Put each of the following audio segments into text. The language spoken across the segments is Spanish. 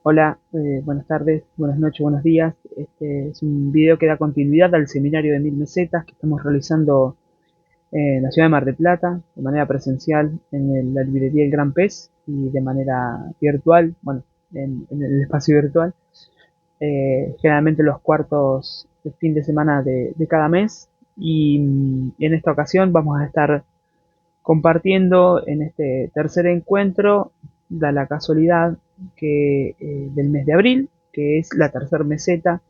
Hola, buenas tardes, buenas noches, buenos días. Este es un video que da continuidad al seminario de 1000 mesetas que estamos realizando en la ciudad de Mar del Plata, de manera presencial en la librería El Gran Pez y de manera virtual, bueno, en el espacio virtual, generalmente los cuartos de fin de semana de cada mes. Y en esta ocasión vamos a estar compartiendo en este tercer encuentro, da la casualidad que del mes de abril, que es la tercera meseta,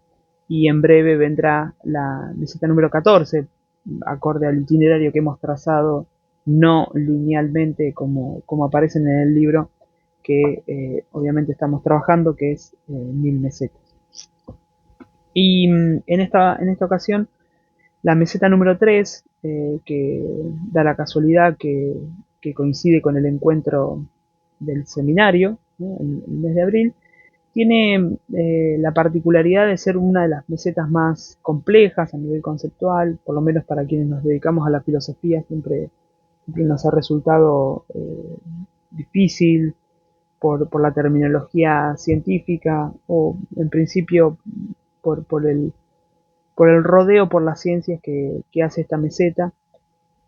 y en breve vendrá la meseta número 14, acorde al itinerario que hemos trazado, no linealmente como aparecen en el libro, que obviamente estamos trabajando, que es 1000 mesetas. Y en esta ocasión la meseta número 3, que da la casualidad que coincide con el encuentro del seminario, ¿no? En el mes de abril, tiene la particularidad de ser una de las mesetas más complejas a nivel conceptual, por lo menos para quienes nos dedicamos a la filosofía, siempre nos ha resultado difícil por la terminología científica o en principio por el rodeo por las ciencias que hace esta meseta,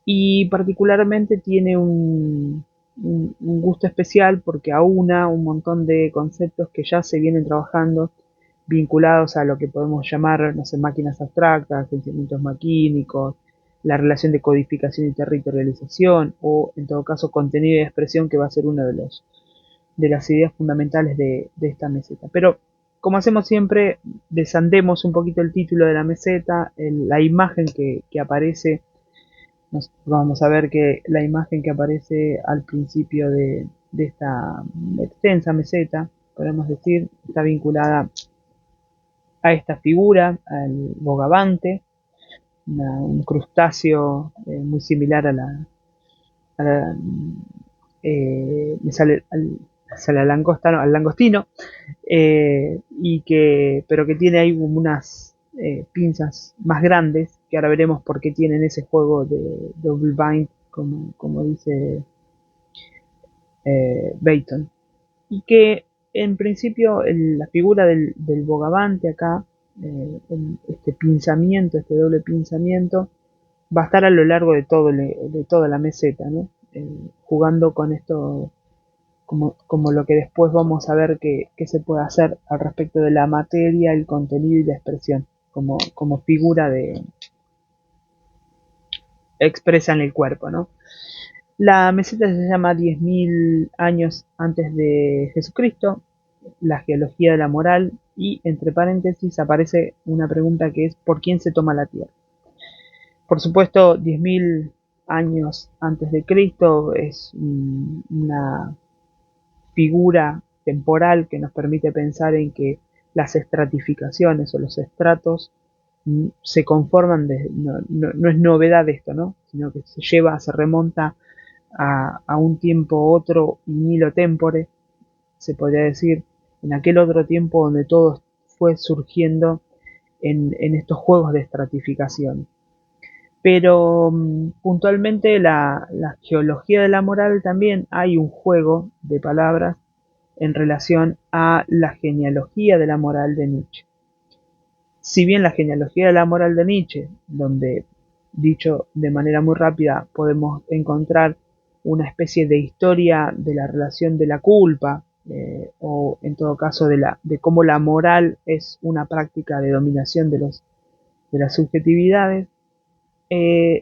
y particularmente tiene un gusto especial porque aúna un montón de conceptos que ya se vienen trabajando vinculados a lo que podemos llamar, no sé, máquinas abstractas, pensamientos maquínicos, la relación de codificación y territorialización, o en todo caso contenido y expresión, que va a ser uno de las ideas fundamentales de esta meseta. Pero como hacemos siempre, desandemos un poquito el título de la meseta, la imagen que aparece. Vamos a ver que la imagen que aparece al principio de esta extensa meseta, podemos decir, está vinculada a esta figura, al bogavante, un crustáceo muy similar a la, me sale al langostino, pero que tiene ahí como unas pinzas más grandes, que ahora veremos por qué tienen ese juego de double bind, como dice Bayton. Y que en principio la figura del bogavante acá, este pinzamiento, este doble pinzamiento, va a estar a lo largo de toda la meseta, ¿no? Jugando con esto, como lo que después vamos a ver que se puede hacer al respecto de la materia, el contenido y la expresión, como figura expresa en el cuerpo, ¿no? La meseta se llama 10.000 años antes de Jesucristo, la geología de la moral, y entre paréntesis aparece una pregunta que es ¿por quién se toma la tierra? Por supuesto, 10.000 años antes de Cristo es una figura temporal que nos permite pensar en que las estratificaciones o los estratos se conforman no es novedad esto, ¿no? Sino que se remonta a un tiempo otro, nilo tempore, se podría decir, en aquel otro tiempo donde todo fue surgiendo en estos juegos de estratificación. Pero puntualmente la geología de la moral también hay un juego de palabras en relación a la genealogía de la moral de Nietzsche. Si bien la genealogía de la moral de Nietzsche, donde, dicho de manera muy rápida, podemos encontrar una especie de historia de la relación de la culpa, o en todo caso de cómo la moral es una práctica de dominación de las subjetividades,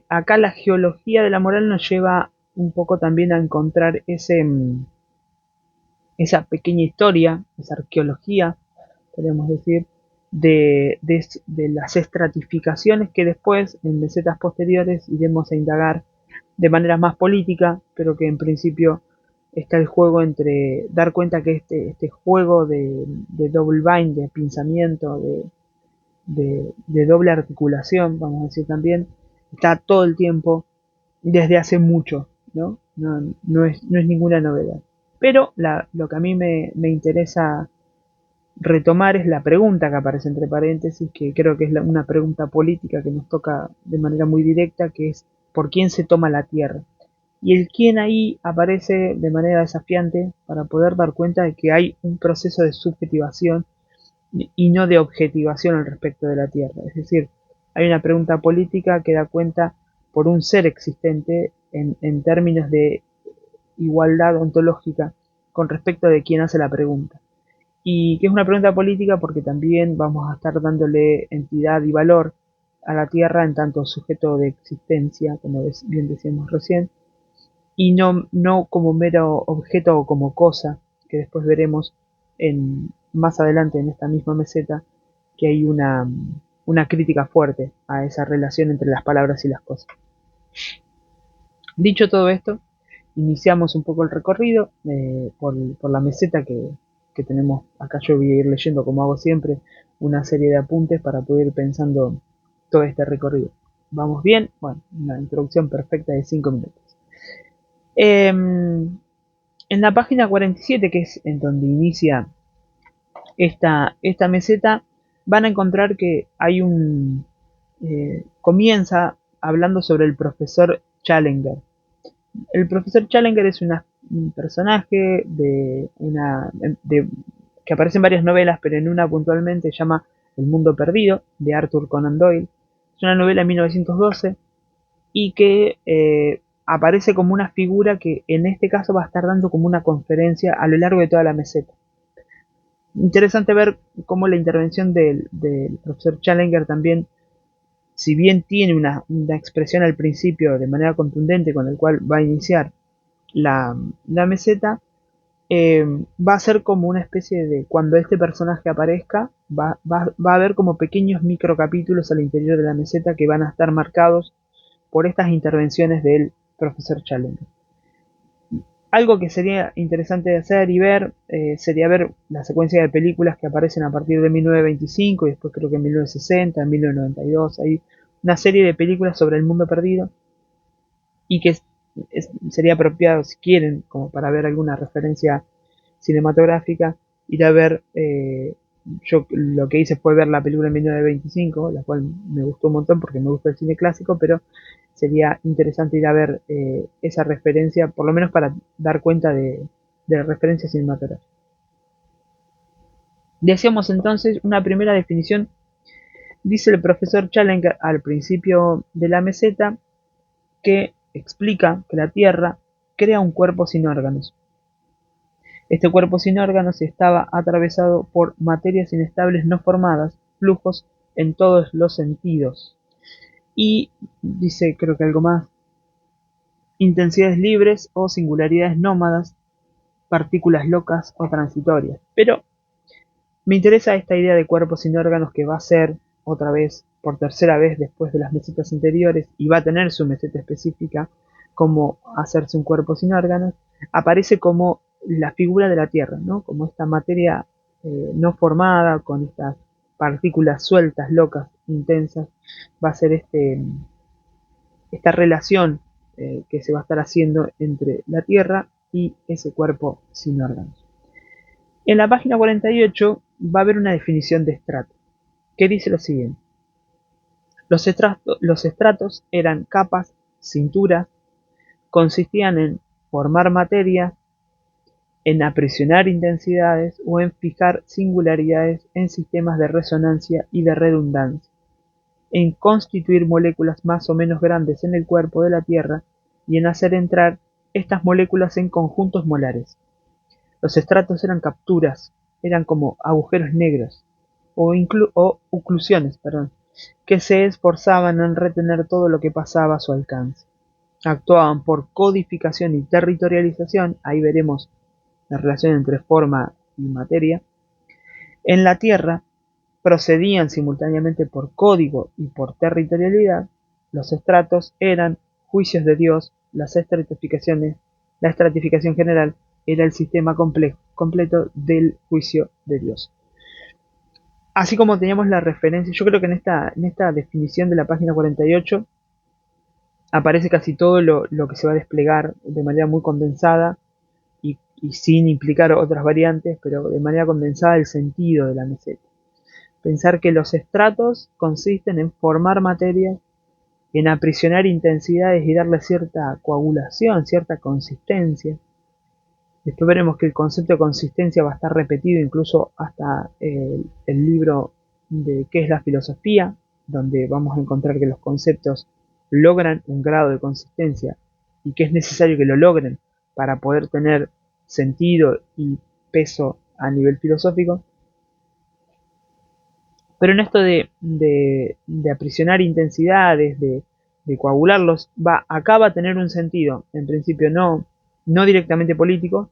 acá la geología de la moral nos lleva un poco también a encontrar esa pequeña historia, esa arqueología, podríamos decir, de las estratificaciones que después, en mesetas posteriores, iremos a indagar de manera más política, pero que en principio está el juego entre dar cuenta que este juego de double bind, de pinzamiento, de doble articulación, vamos a decir también, está todo el tiempo desde hace mucho, ¿no? No es ninguna novedad. Pero lo que a mí me interesa retomar es la pregunta que aparece entre paréntesis, que creo que es una pregunta política que nos toca de manera muy directa, que es ¿por quién se toma la tierra? Y el quién ahí aparece de manera desafiante para poder dar cuenta de que hay un proceso de subjetivación y no de objetivación al respecto de la Tierra. Es decir, hay una pregunta política que da cuenta por un ser existente en términos de igualdad ontológica con respecto de quién hace la pregunta. Y que es una pregunta política porque también vamos a estar dándole entidad y valor a la Tierra en tanto sujeto de existencia, como bien decíamos recién, y no como mero objeto o como cosa, que después veremos más adelante en esta misma meseta, que hay una crítica fuerte a esa relación entre las palabras y las cosas. Dicho todo esto, iniciamos un poco el recorrido por la meseta que tenemos acá. Yo voy a ir leyendo, como hago siempre, una serie de apuntes para poder ir pensando todo este recorrido. ¿Vamos bien? Bueno, una introducción perfecta de 5 minutos. En la página 47, que es en donde inicia esta meseta, van a encontrar que hay comienza hablando sobre el profesor Challenger. El profesor Challenger es un personaje que aparece en varias novelas, pero en una puntualmente se llama El Mundo Perdido, de Arthur Conan Doyle. Es una novela de 1912 y que aparece como una figura que en este caso va a estar dando como una conferencia a lo largo de toda la meseta. Interesante ver cómo la intervención del profesor Challenger también, si bien tiene una expresión al principio de manera contundente con el cual va a iniciar la meseta, va a ser como una especie de, cuando este personaje aparezca, va a haber como pequeños microcapítulos al interior de la meseta que van a estar marcados por estas intervenciones del profesor Challenger. Algo que sería interesante de hacer y ver sería ver la secuencia de películas que aparecen a partir de 1925 y después creo que en 1960, en 1992. Hay una serie de películas sobre el mundo perdido y que sería apropiado, si quieren, como para ver alguna referencia cinematográfica, ir a ver. Yo lo que hice fue ver la película en 1925, la cual me gustó un montón porque me gusta el cine clásico, pero sería interesante ir a ver esa referencia, por lo menos para dar cuenta de referencia cinematográfica. Decíamos entonces una primera definición, dice el profesor Challenger al principio de la meseta, que explica que la Tierra crea un cuerpo sin órganos. Este cuerpo sin órganos estaba atravesado por materias inestables no formadas, flujos en todos los sentidos. Y dice, creo que algo más, intensidades libres o singularidades nómadas, partículas locas o transitorias. Pero me interesa esta idea de cuerpo sin órganos que va a ser otra vez, por tercera vez después de las mesetas anteriores, y va a tener su meseta específica, como hacerse un cuerpo sin órganos, aparece como la figura de la Tierra, ¿no? Como esta materia no formada, con estas partículas sueltas, locas, intensas, va a ser esta relación que se va a estar haciendo entre la Tierra y ese cuerpo sin órganos. En la página 48 va a haber una definición de estrato, que dice lo siguiente. Los estratos eran capas, cinturas, consistían en formar materia, en aprisionar intensidades o en fijar singularidades en sistemas de resonancia y de redundancia, en constituir moléculas más o menos grandes en el cuerpo de la Tierra y en hacer entrar estas moléculas en conjuntos molares. Los estratos eran capturas, eran como agujeros negros o oclusiones, que se esforzaban en retener todo lo que pasaba a su alcance. Actuaban por codificación y territorialización, ahí veremos la relación entre forma y materia. En la Tierra procedían simultáneamente por código y por territorialidad. Los estratos eran juicios de Dios, la estratificación general era el sistema completo del juicio de Dios. Así como teníamos la referencia, yo creo que en esta definición de la página 48 aparece casi todo lo que se va a desplegar de manera muy condensada y sin implicar otras variantes, pero de manera condensada el sentido de la meseta. Pensar que los estratos consisten en formar materia en aprisionar intensidades y darle cierta coagulación, cierta consistencia. Después veremos que el concepto de consistencia va a estar repetido incluso hasta el libro de qué es la filosofía, donde vamos a encontrar que los conceptos logran un grado de consistencia y que es necesario que lo logren para poder tener sentido y peso a nivel filosófico. Pero en esto de aprisionar intensidades, de coagularlos, acá va a tener un sentido, en principio no directamente político,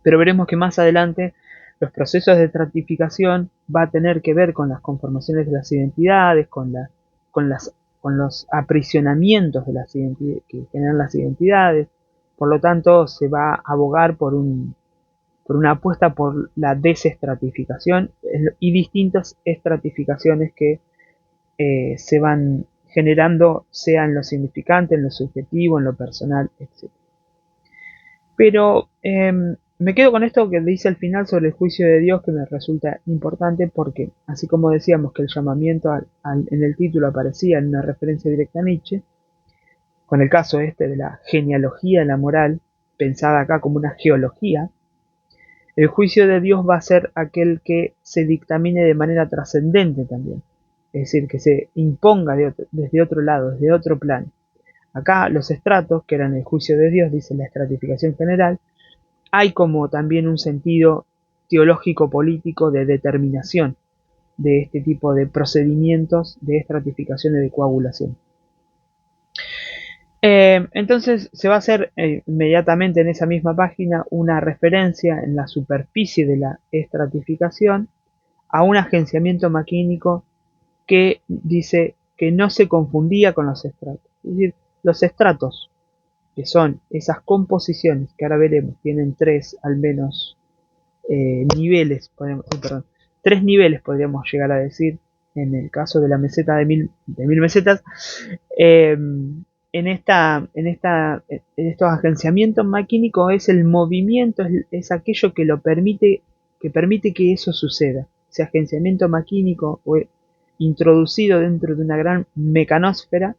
pero veremos que más adelante los procesos de estratificación va a tener que ver con las conformaciones de las identidades, con, las, con los aprisionamientos de las identidades, que generan las identidades. Por lo tanto, se va a abogar por una apuesta por la desestratificación y distintas estratificaciones que se van generando, sea en lo significante, en lo subjetivo, en lo personal, etc. Pero me quedo con esto que dice al final sobre el juicio de Dios, que me resulta importante porque, así como decíamos que el llamamiento en el título aparecía en una referencia directa a Nietzsche, con el caso este de la genealogía de la moral, pensada acá como una geología, el juicio de Dios va a ser aquel que se dictamine de manera trascendente también, es decir, que se imponga desde otro lado, desde otro plano. Acá los estratos, que eran el juicio de Dios, dice la estratificación general, hay como también un sentido teológico-político de determinación de este tipo de procedimientos de estratificación y de coagulación. Entonces se va a hacer inmediatamente en esa misma página una referencia en la superficie de la estratificación a un agenciamiento maquínico que dice que no se confundía con los estratos. Es decir, los estratos, que son esas composiciones que ahora veremos, tienen tres al menos niveles, tres niveles podríamos llegar a decir, en el caso de la meseta de mil mesetas. En estos agenciamientos maquínicos es el movimiento, es aquello que permite que eso suceda. Ese agenciamiento maquínico introducido dentro de una gran mecanósfera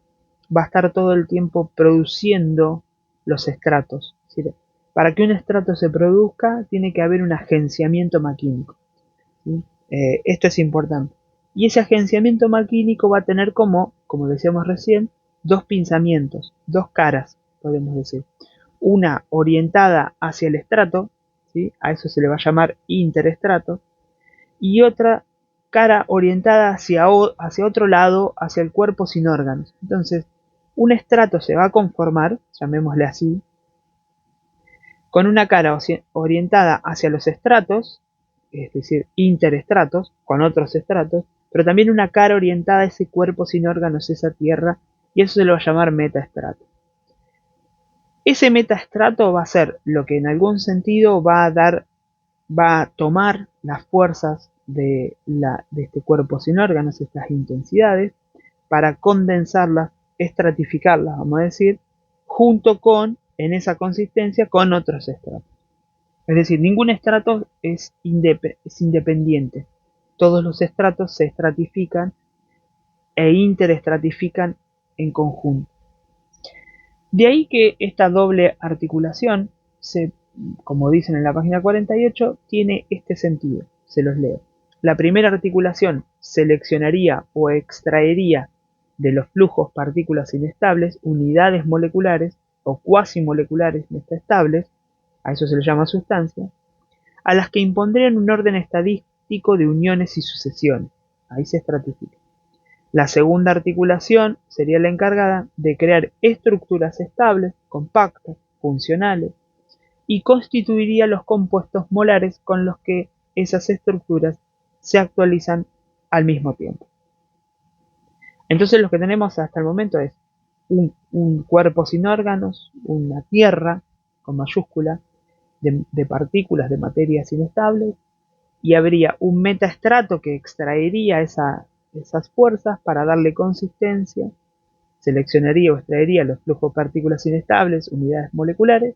va a estar todo el tiempo produciendo los estratos. Es decir, para que un estrato se produzca tiene que haber un agenciamiento maquínico, ¿sí? Esto es importante. Y ese agenciamiento maquínico va a tener como decíamos recién, dos pinzamientos, dos caras, podemos decir. Una orientada hacia el estrato, ¿sí? A eso se le va a llamar interestrato, y otra cara orientada hacia otro lado, hacia el cuerpo sin órganos. Entonces, un estrato se va a conformar, llamémosle así, con una cara orientada hacia los estratos, es decir, interestratos, con otros estratos, pero también una cara orientada a ese cuerpo sin órganos, esa tierra, y eso se lo va a llamar metaestrato. Ese metaestrato va a ser lo que en algún sentido va a tomar las fuerzas de este cuerpo sin órganos, estas intensidades, para condensarlas, estratificarlas, vamos a decir, junto con, en esa consistencia, con otros estratos. Es decir, ningún estrato es independiente. Todos los estratos se estratifican e interestratifican en conjunto. De ahí que esta doble articulación, como dicen en la página 48, tiene este sentido. Se los leo. La primera articulación seleccionaría o extraería de los flujos partículas inestables unidades moleculares o cuasimoleculares metaestables, a eso se le llama sustancia, a las que impondrían un orden estadístico de uniones y sucesiones. Ahí se estratifica. La segunda articulación sería la encargada de crear estructuras estables, compactas, funcionales, y constituiría los compuestos molares con los que esas estructuras se actualizan al mismo tiempo. Entonces lo que tenemos hasta el momento es un cuerpo sin órganos, una tierra con mayúscula de partículas de materias inestables, y habría un metaestrato que extraería esas fuerzas para darle consistencia, seleccionaría o extraería los flujos de partículas inestables, unidades moleculares,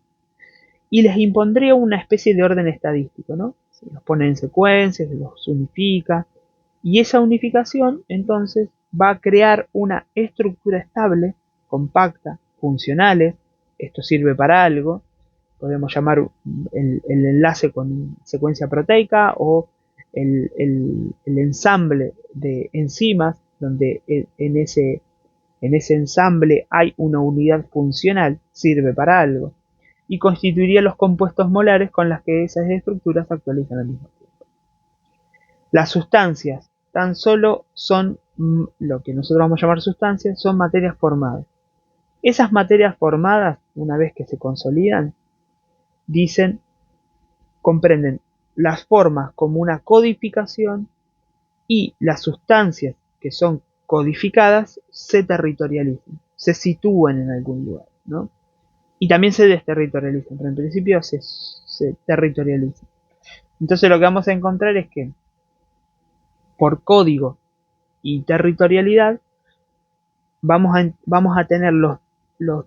y les impondría una especie de orden estadístico, ¿no? Se los pone en secuencias, se los unifica, y esa unificación entonces va a crear una estructura estable, compacta, funcionales. Esto sirve para algo. Podemos llamar el enlace con secuencia proteica o el ensamble de enzimas, donde en ese ensamble hay una unidad funcional, sirve para algo, y constituiría los compuestos molares con las que esas estructuras se actualizan al mismo tiempo. Las sustancias tan solo son lo que nosotros vamos a llamar sustancias, son materias formadas. Esas materias formadas, una vez que se consolidan, comprenden las formas como una codificación y las sustancias que son codificadas se territorializan, se sitúan en algún lugar, ¿no? Y también se desterritorializan, pero en principio se territorializan. Entonces lo que vamos a encontrar es que por código y territorialidad vamos a tener los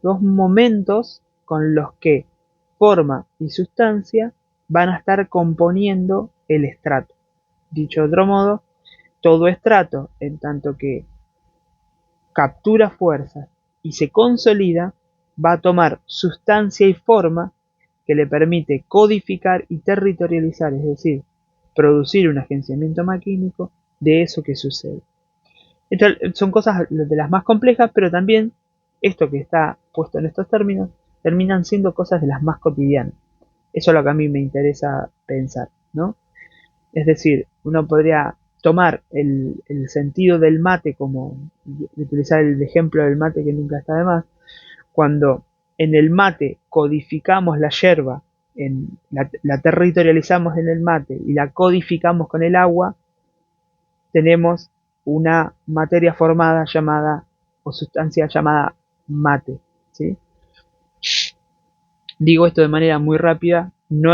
dos momentos con los que forma y sustancia van a estar componiendo el estrato. Dicho de otro modo, todo estrato, en tanto que captura fuerzas y se consolida, va a tomar sustancia y forma que le permite codificar y territorializar, es decir, producir un agenciamiento maquínico de eso que sucede. Entonces, son cosas de las más complejas, pero también esto que está puesto en estos términos terminan siendo cosas de las más cotidianas. Eso es lo que a mí me interesa pensar, ¿no? Es decir, uno podría tomar el sentido del mate, como utilizar el ejemplo del mate que nunca está de más, cuando en el mate codificamos la yerba, la territorializamos en el mate y la codificamos con el agua, tenemos una materia formada llamada, o sustancia llamada mate, ¿sí? Digo esto de manera muy rápida, no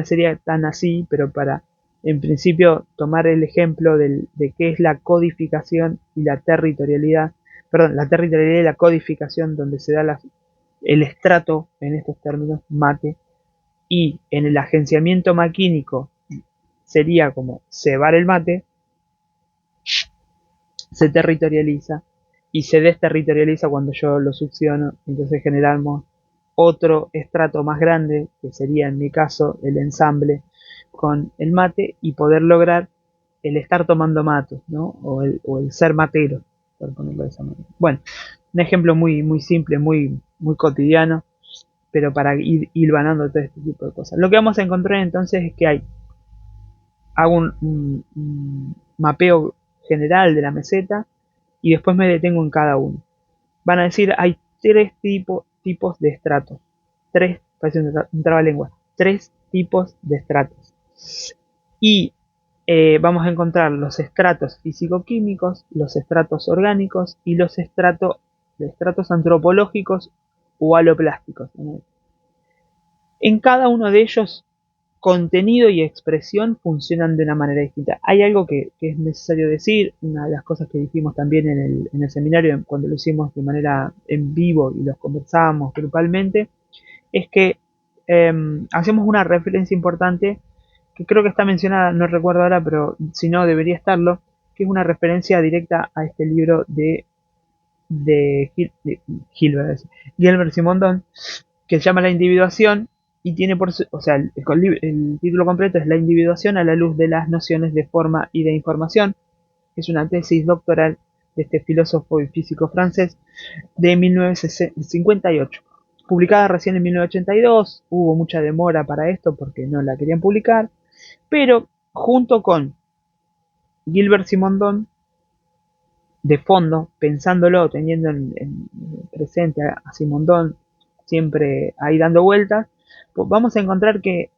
sería tan así, pero para, en principio, tomar el ejemplo de qué es la codificación y la territorialidad, perdón, la territorialidad y la codificación, donde se da el estrato, en estos términos, mate, y en el agenciamiento maquínico sería como cebar el mate, se territorializa y se desterritorializa cuando yo lo succiono, entonces generamos otro estrato más grande, que sería en mi caso el ensamble con el mate, y poder lograr el estar tomando mate, ¿no? O el ser matero, por ponerlo de esa manera. Bueno, un ejemplo muy, muy simple, muy, muy cotidiano, pero para ir hilvanando todo este tipo de cosas. Lo que vamos a encontrar entonces es que hago un mapeo general de la meseta y después me detengo en cada uno. Van a decir, hay tres tipos de estratos. Parece un trabalengua. Tres tipos de estratos. Y vamos a encontrar los estratos físico-químicos, los estratos orgánicos y los estratos antropológicos o aloplásticos. En cada uno de ellos, contenido y expresión funcionan de una manera distinta. Hay algo que es necesario decir, una de las cosas que dijimos también en el seminario, cuando lo hicimos de manera en vivo y los conversábamos grupalmente, es que hacemos una referencia importante, que creo que está mencionada, no recuerdo ahora, pero si no debería estarlo, que es una referencia directa a este libro de Gilbert Simondon, que se llama La individuación, y tiene o sea, el título completo es La individuación a la luz de las nociones de forma y de información. Es una tesis doctoral de este filósofo y físico francés de 1958, publicada recién en 1982. Hubo mucha demora para esto porque no la querían publicar, pero junto con Gilbert Simondon, de fondo, pensándolo, teniendo en presente a Simondon siempre ahí dando vueltas, pues vamos a encontrar que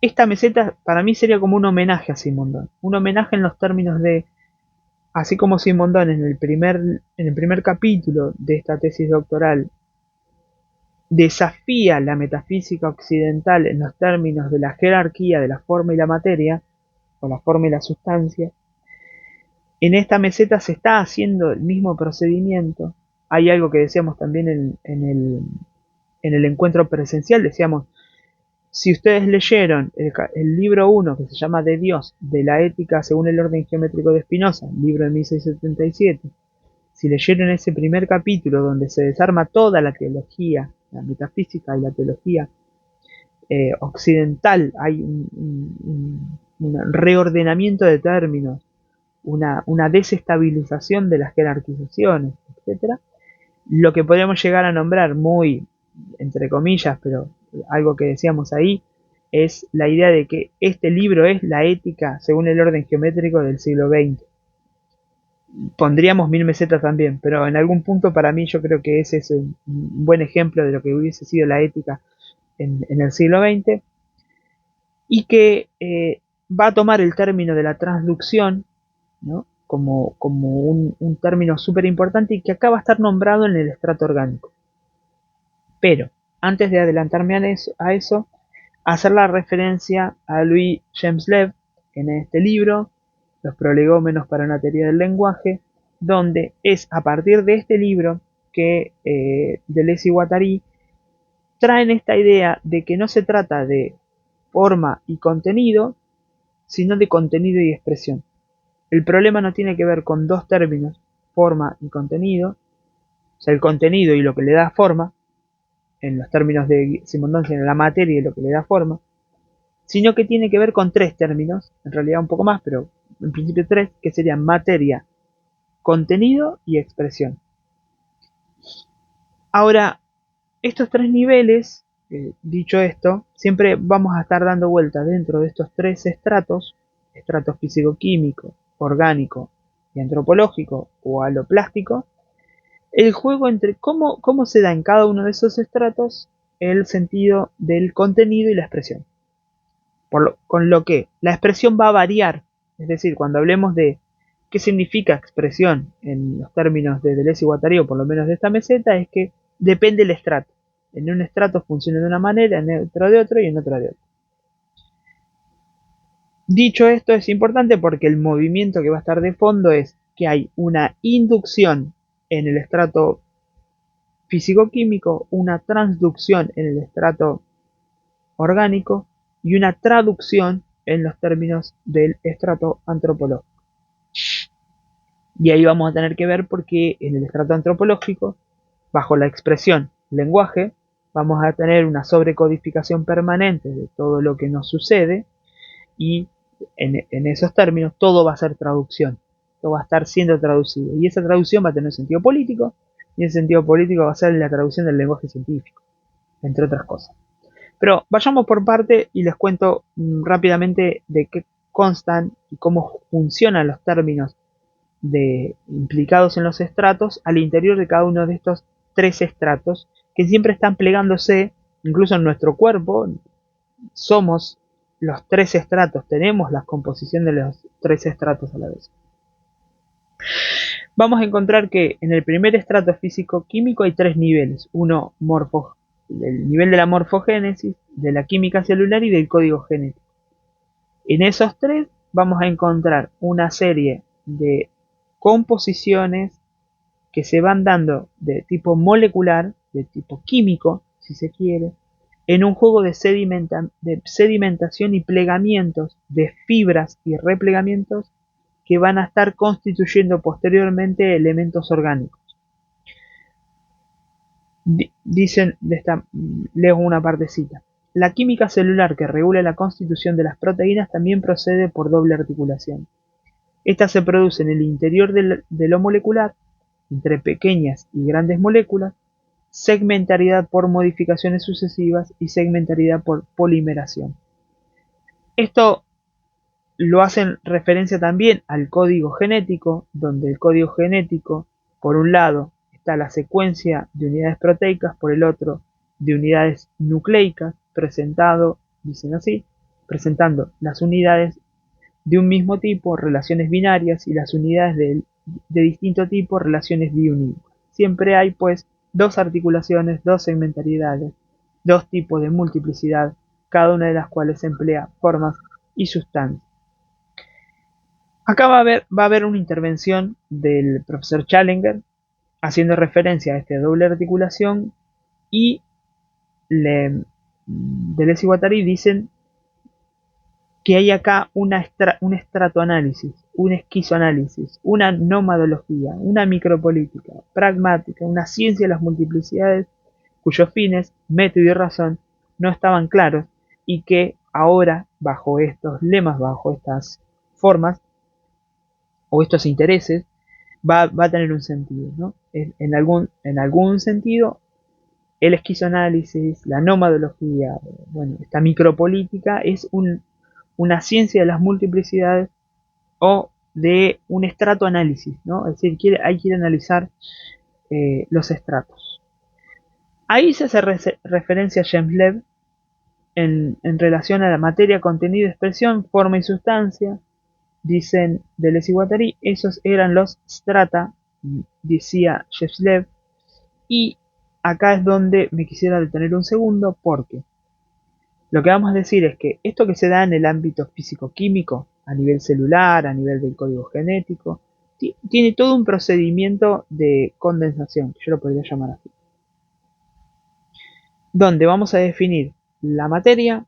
esta meseta para mí sería como un homenaje a Simondon, un homenaje en los términos de, así como Simondon en el primer capítulo de esta tesis doctoral desafía la metafísica occidental en los términos de la jerarquía de la forma y la materia, o la forma y la sustancia, en esta meseta se está haciendo el mismo procedimiento. Hay algo que decíamos también en el encuentro presencial, decíamos, Si ustedes leyeron el libro 1, que se llama De Dios, de la ética según el orden geométrico de Spinoza, libro de 1677, si leyeron ese primer capítulo donde se desarma toda la teología, la metafísica y la teología occidental, hay un reordenamiento de términos, una desestabilización de las jerarquizaciones, etcétera. Lo que podríamos llegar a nombrar muy, entre comillas, pero algo que decíamos ahí, es la idea de que este libro es la ética según el orden geométrico del siglo XX. Pondríamos Mil Mesetas también, pero en algún punto para mí yo creo que ese es un buen ejemplo de lo que hubiese sido la ética en el siglo XX, y que va a tomar el término de la transducción, ¿no? como un término súper importante y que acá va a estar nombrado en el estrato orgánico. Pero, antes de adelantarme a eso, hacer la referencia a Louis James-Lev en este libro, Los prolegómenos para una teoría del lenguaje, donde es a partir de este libro que Deleuze y Guattari traen esta idea de que no se trata de forma y contenido, sino de contenido y expresión. El problema no tiene que ver con dos términos, forma y contenido, o sea, el contenido y lo que le da forma, en los términos de Simon Donson, la materia y lo que le da forma, sino que tiene que ver con tres términos, en realidad un poco más, pero en principio tres, que serían materia, contenido y expresión. Ahora, estos tres niveles, dicho esto, siempre vamos a estar dando vueltas dentro de estos tres estratos, estratos físico-químico, orgánico y antropológico o aloplástico, el juego entre cómo se da en cada uno de esos estratos el sentido del contenido y la expresión. Con lo que la expresión va a variar, es decir, cuando hablemos de qué significa expresión en los términos de Deleuze y Guattari, o por lo menos de esta meseta, es que depende del estrato. En un estrato funciona de una manera, en otro de otro y en otro de otro. Dicho esto, es importante porque el movimiento que va a estar de fondo es que hay una inducción en el estrato físico-químico, una transducción en el estrato orgánico y una traducción en los términos del estrato antropológico. Y ahí vamos a tener que ver por qué en el estrato antropológico, bajo la expresión lenguaje, vamos a tener una sobrecodificación permanente de todo lo que nos sucede, y en esos términos todo va a ser traducción, todo va a estar siendo traducido, y esa traducción va a tener sentido político, y ese sentido político va a ser la traducción del lenguaje científico, entre otras cosas. Pero vayamos por parte y les cuento rápidamente de qué constan y cómo funcionan los términos implicados en los estratos al interior de cada uno de estos tres estratos, que siempre están plegándose, incluso en nuestro cuerpo. Somos los tres estratos, tenemos la composición de los tres estratos a la vez. Vamos a encontrar que en el primer estrato físico-químico hay tres niveles. Uno, el nivel de la morfogénesis, de la química celular y del código genético. En esos tres vamos a encontrar una serie de composiciones que se van dando de tipo molecular, de tipo químico, si se quiere, en un juego de sedimentación y plegamientos de fibras y replegamientos que van a estar constituyendo posteriormente elementos orgánicos. Dicen, leo una partecita. La química celular que regula la constitución de las proteínas también procede por doble articulación. Esta se produce en el interior de lo molecular, entre pequeñas y grandes moléculas, segmentariedad por modificaciones sucesivas y segmentariedad por polimeración. Esto lo hacen referencia también al código genético, donde el código genético, por un lado, está la secuencia de unidades proteicas, por el otro, de unidades nucleicas, dicen así, presentando las unidades de un mismo tipo, relaciones binarias, y las unidades de distinto tipo, relaciones biunívocas. Siempre hay, pues, dos articulaciones, dos segmentariedades, dos tipos de multiplicidad, cada una de las cuales emplea formas y sustancias. Acá va a haber una intervención del profesor Challenger haciendo referencia a esta doble articulación y le Deleuze y Guattari dicen que hay acá un estratoanálisis, un esquizoanálisis, una nomadología, una micropolítica pragmática, una ciencia de las multiplicidades cuyos fines, método y razón no estaban claros y que ahora, bajo estos lemas, bajo estas formas o estos intereses, va a tener un sentido, ¿no? En algún sentido, el esquizoanálisis, la nomadología, bueno, esta micropolítica es una ciencia de las multiplicidades o de un estratoanálisis, ¿no? Es decir, hay que analizar los estratos. Ahí se hace referencia a James Lev en relación a la materia, contenido, expresión, forma y sustancia. Dicen Deleuze y Guattari, esos eran los strata, decía James Lev, y acá es donde me quisiera detener un segundo, porque lo que vamos a decir es que esto que se da en el ámbito físico-químico, a nivel celular, a nivel del código genético, tiene todo un procedimiento de condensación, que yo lo podría llamar así, donde vamos a definir la materia,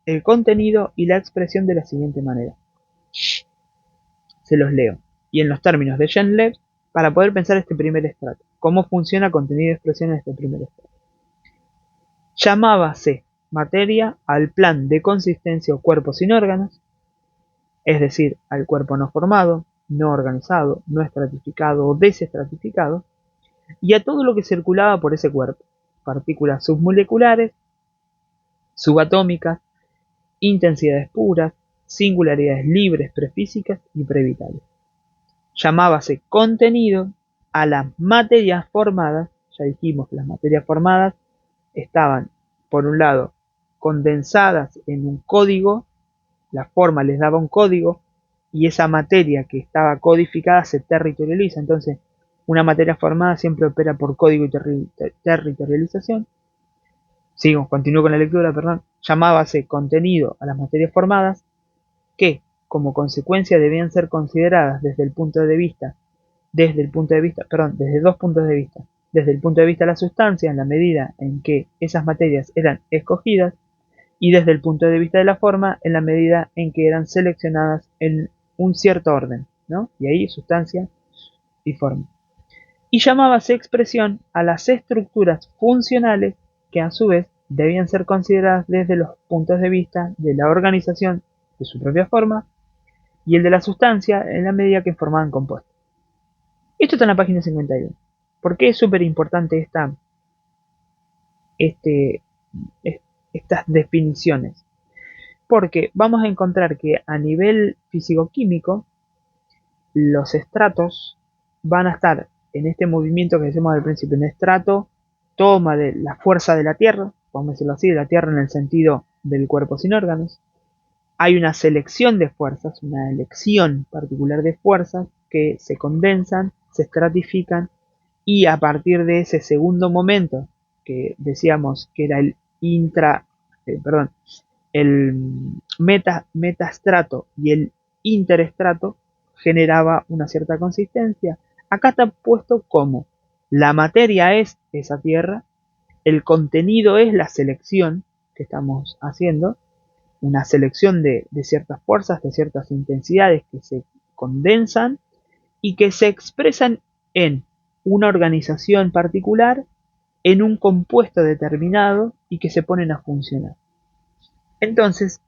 el contenido y la expresión de la siguiente manera. Se los leo. Y en los términos de Jean Lev, para poder pensar este primer estrato, cómo funciona contenido y expresión en este primer estrato. Llamábase materia al plan de consistencia o cuerpo sin órganos, es decir, al cuerpo no formado, no organizado, no estratificado o desestratificado, y a todo lo que circulaba por ese cuerpo, partículas submoleculares, subatómicas, intensidades puras, singularidades libres prefísicas y previtales. Llamábase contenido a las materias formadas, ya dijimos que las materias formadas estaban, por un lado, condensadas en un código, la forma les daba un código, y esa materia que estaba codificada se territorializa. Entonces, una materia formada siempre opera por código y territorialización. Continúo con la lectura, perdón. Llamábase contenido a las materias formadas que, como consecuencia, debían ser consideradas desde dos puntos de vista. Desde el punto de vista de la sustancia, en la medida en que esas materias eran escogidas, y desde el punto de vista de la forma, en la medida en que eran seleccionadas en un cierto orden, ¿no? Y ahí sustancia y forma. Y llamábase expresión a las estructuras funcionales que a su vez debían ser consideradas desde los puntos de vista de la organización de su propia forma y el de la sustancia en la medida que formaban compuestos. Esto está en la página 51. ¿Por qué es súper importante este, estas definiciones? Porque vamos a encontrar que a nivel físico-químico los estratos van a estar en este movimiento que decimos al principio. Un estrato toma de la fuerza de la Tierra, vamos a decirlo así, de la Tierra en el sentido del cuerpo sin órganos. Hay una selección de fuerzas, una elección particular de fuerzas que se condensan, se estratifican, y a partir de ese segundo momento que decíamos que era el metastrato y el interestrato, generaba una cierta consistencia. Acá está puesto como la materia es esa tierra, el contenido es la selección que estamos haciendo, una selección de ciertas fuerzas, de ciertas intensidades que se condensan y que se expresan en una organización particular, en un compuesto determinado y que se ponen a funcionar. Entonces,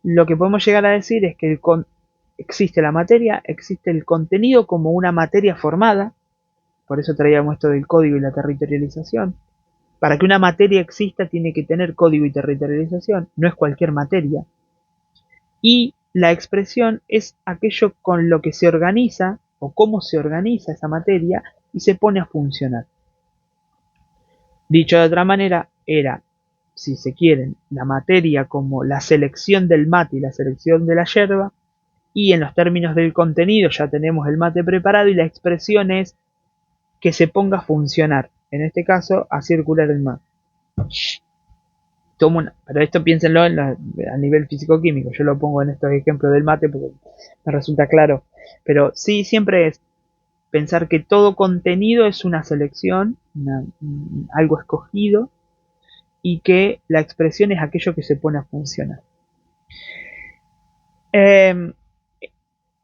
lo que podemos llegar a decir es que existe la materia, existe el contenido como una materia formada, por eso traíamos esto del código y la territorialización. Para que una materia exista tiene que tener código y territorialización, no es cualquier materia. Y la expresión es aquello con lo que se organiza o cómo se organiza esa materia y se pone a funcionar. Dicho de otra manera, era, si se quieren, la materia como la selección del mate y la selección de la yerba, y en los términos del contenido ya tenemos el mate preparado y la expresión es que se ponga a funcionar, en este caso a circular el mate. Pero esto piénsenlo a nivel físico-químico, yo lo pongo en estos ejemplos del mate porque me resulta claro, pero sí, siempre es pensar que todo contenido es una selección, algo escogido, y que la expresión es aquello que se pone a funcionar. Eh,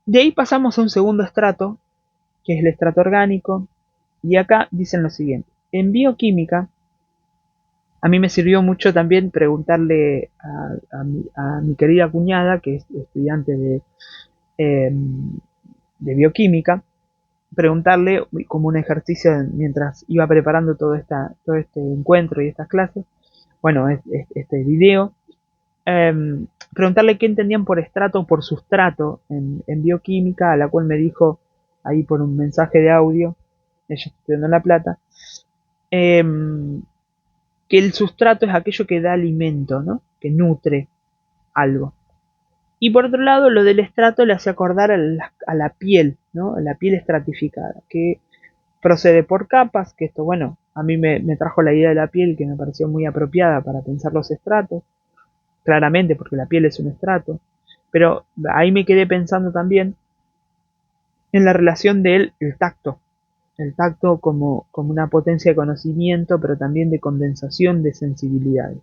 de ahí pasamos a un segundo estrato, que es el estrato orgánico, y acá dicen lo siguiente. En bioquímica, a mí me sirvió mucho también preguntarle a mi querida cuñada, que es estudiante eh, de bioquímica, preguntarle como un ejercicio mientras iba preparando todo este encuentro y estas clases, bueno, este video, eh, preguntarle qué entendían por estrato o por sustrato en bioquímica, a la cual me dijo ahí por un mensaje de audio, ella está estudiando en La Plata, eh, que el sustrato es aquello que da alimento, ¿no? Que nutre algo. Y por otro lado, lo del estrato le hace acordar a la piel, ¿no? A la piel estratificada, que procede por capas, que esto, bueno, a mí me trajo la idea de la piel que me pareció muy apropiada para pensar los estratos, claramente porque la piel es un estrato, pero ahí me quedé pensando también en la relación del el tacto como una potencia de conocimiento, pero también de condensación de sensibilidades,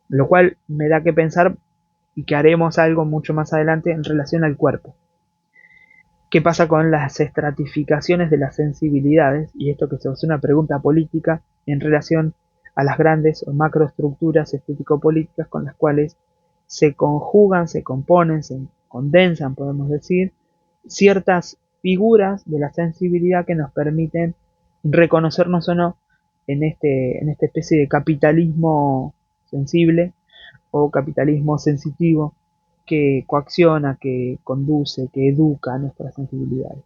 lo cual me da que pensar y que haremos algo mucho más adelante en relación al cuerpo. ¿Qué pasa con las estratificaciones de las sensibilidades? Y esto que se hace una pregunta política en relación a las grandes o macroestructuras estético-políticas con las cuales se conjugan, se componen, se condensan, podemos decir, ciertas figuras de la sensibilidad que nos permiten reconocernos o no en esta especie de capitalismo sensible o capitalismo sensitivo que coacciona, que conduce, que educa nuestras sensibilidades.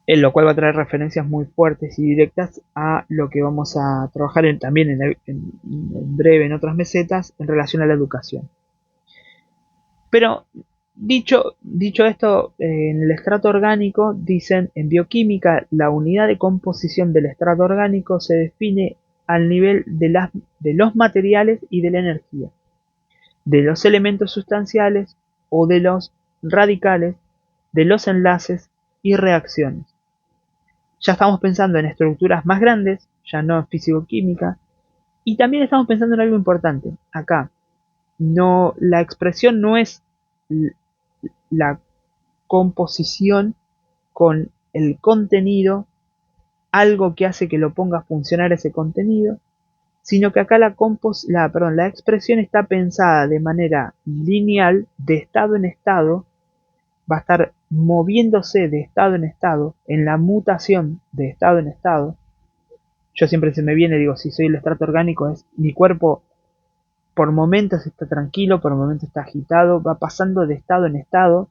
En lo cual va a traer referencias muy fuertes y directas a lo que vamos a trabajar también en breve en otras mesetas en relación a la educación. Pero dicho esto, en el estrato orgánico, dicen en bioquímica, la unidad de composición del estrato orgánico se define al nivel de los materiales y de la energía, de los elementos sustanciales o de los radicales, de los enlaces y reacciones. Ya estamos pensando en estructuras más grandes, ya no en físico-química, y también estamos pensando en algo importante. Acá, no, la expresión no es la composición con el contenido, algo que hace que lo ponga a funcionar ese contenido, sino que acá la expresión está pensada de manera lineal, de estado en estado, va a estar moviéndose de estado en la mutación de estado en estado. Yo siempre se me viene, digo, si soy el estrato orgánico, es mi cuerpo por momentos está tranquilo, por momentos está agitado, va pasando de estado en estado,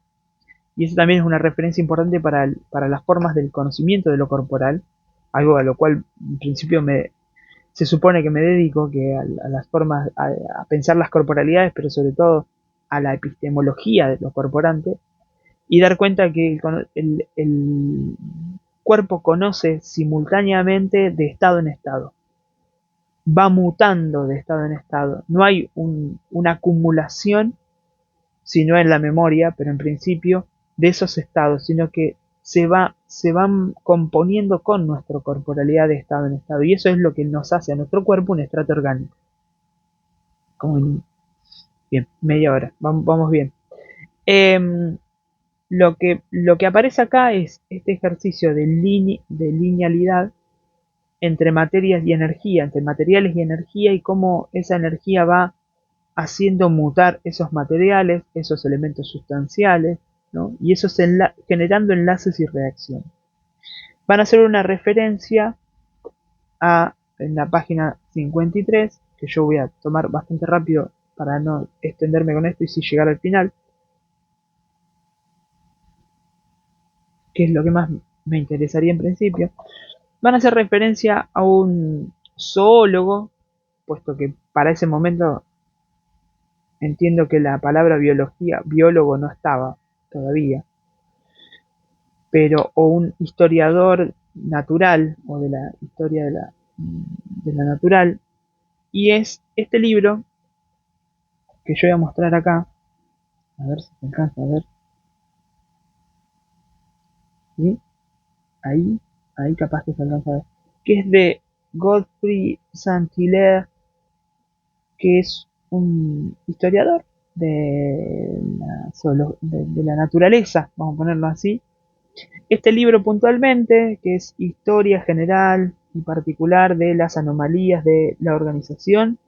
y eso también es una referencia importante para las formas del conocimiento de lo corporal, algo a lo cual en principio se supone que me dedico, que a las formas, a pensar las corporalidades, pero sobre todo a la epistemología de lo corporante, y dar cuenta que el cuerpo conoce simultáneamente de estado en estado, va mutando de estado en estado, no hay una acumulación, sino en la memoria, pero en principio de esos estados, sino que se van componiendo con nuestra corporalidad de estado en estado, y eso es lo que nos hace a nuestro cuerpo un estrato orgánico. Como bien, media hora, vamos bien. Em, lo que aparece acá es este ejercicio de linealidad entre materias y energía, entre materiales y energía, y cómo esa energía va haciendo mutar esos materiales, esos elementos sustanciales, ¿no? Y eso generando enlaces y reacciones. Van a hacer una referencia en la página 53, que yo voy a tomar bastante rápido para no extenderme con esto y si llegar al final, que es lo que más me interesaría en principio. Van a hacer referencia a un zoólogo, puesto que para ese momento entiendo que la palabra biólogo no estaba todavía, pero o un historiador natural o de la historia de la natural, y es este libro que yo voy a mostrar acá, a ver si se alcanza a ver, ¿sí? ahí, ahí capaz que se alcanza a ver, que es Godfrey Saint-Hilaire, que es un historiador de la naturaleza, vamos a ponerlo así. Este libro puntualmente, que es historia general y particular de las anomalías de la organización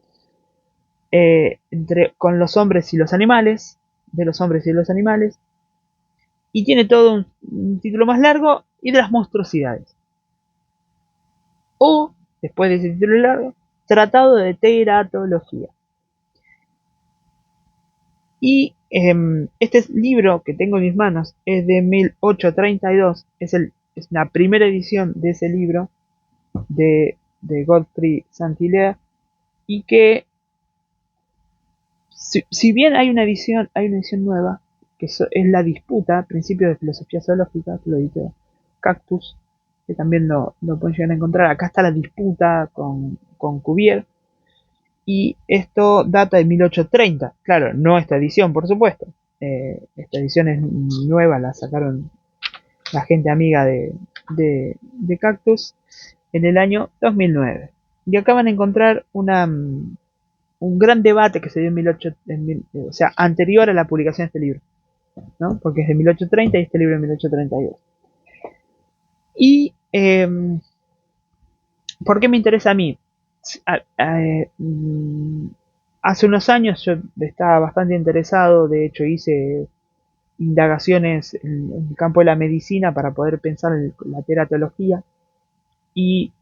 con los hombres y los animales, de los hombres y los animales, y tiene todo un título más largo, y de las monstruosidades. O, después de ese título largo, Tratado de Teratología. Y este libro que tengo en mis manos es de 1832, es la primera edición de ese libro de Godfrey Saint-Hilaire, y que si bien hay una edición nueva, que es La Disputa, Principios de Filosofía Zoológica, que lo editó Cactus, que también lo pueden llegar a encontrar. Acá está La Disputa con Cuvier, y esto data de 1830. Claro, no esta edición, por supuesto. Esta edición es nueva, la sacaron la gente amiga de Cactus en el año 2009. Y acá van a encontrar un gran debate que se dio o sea, anterior a la publicación de este libro, ¿no? Porque es de 1830 y este libro es de 1832. Y ¿por qué me interesa a mí? Hace unos años yo estaba bastante interesado, de hecho hice indagaciones en el campo de la medicina para poder pensar en la teratología, y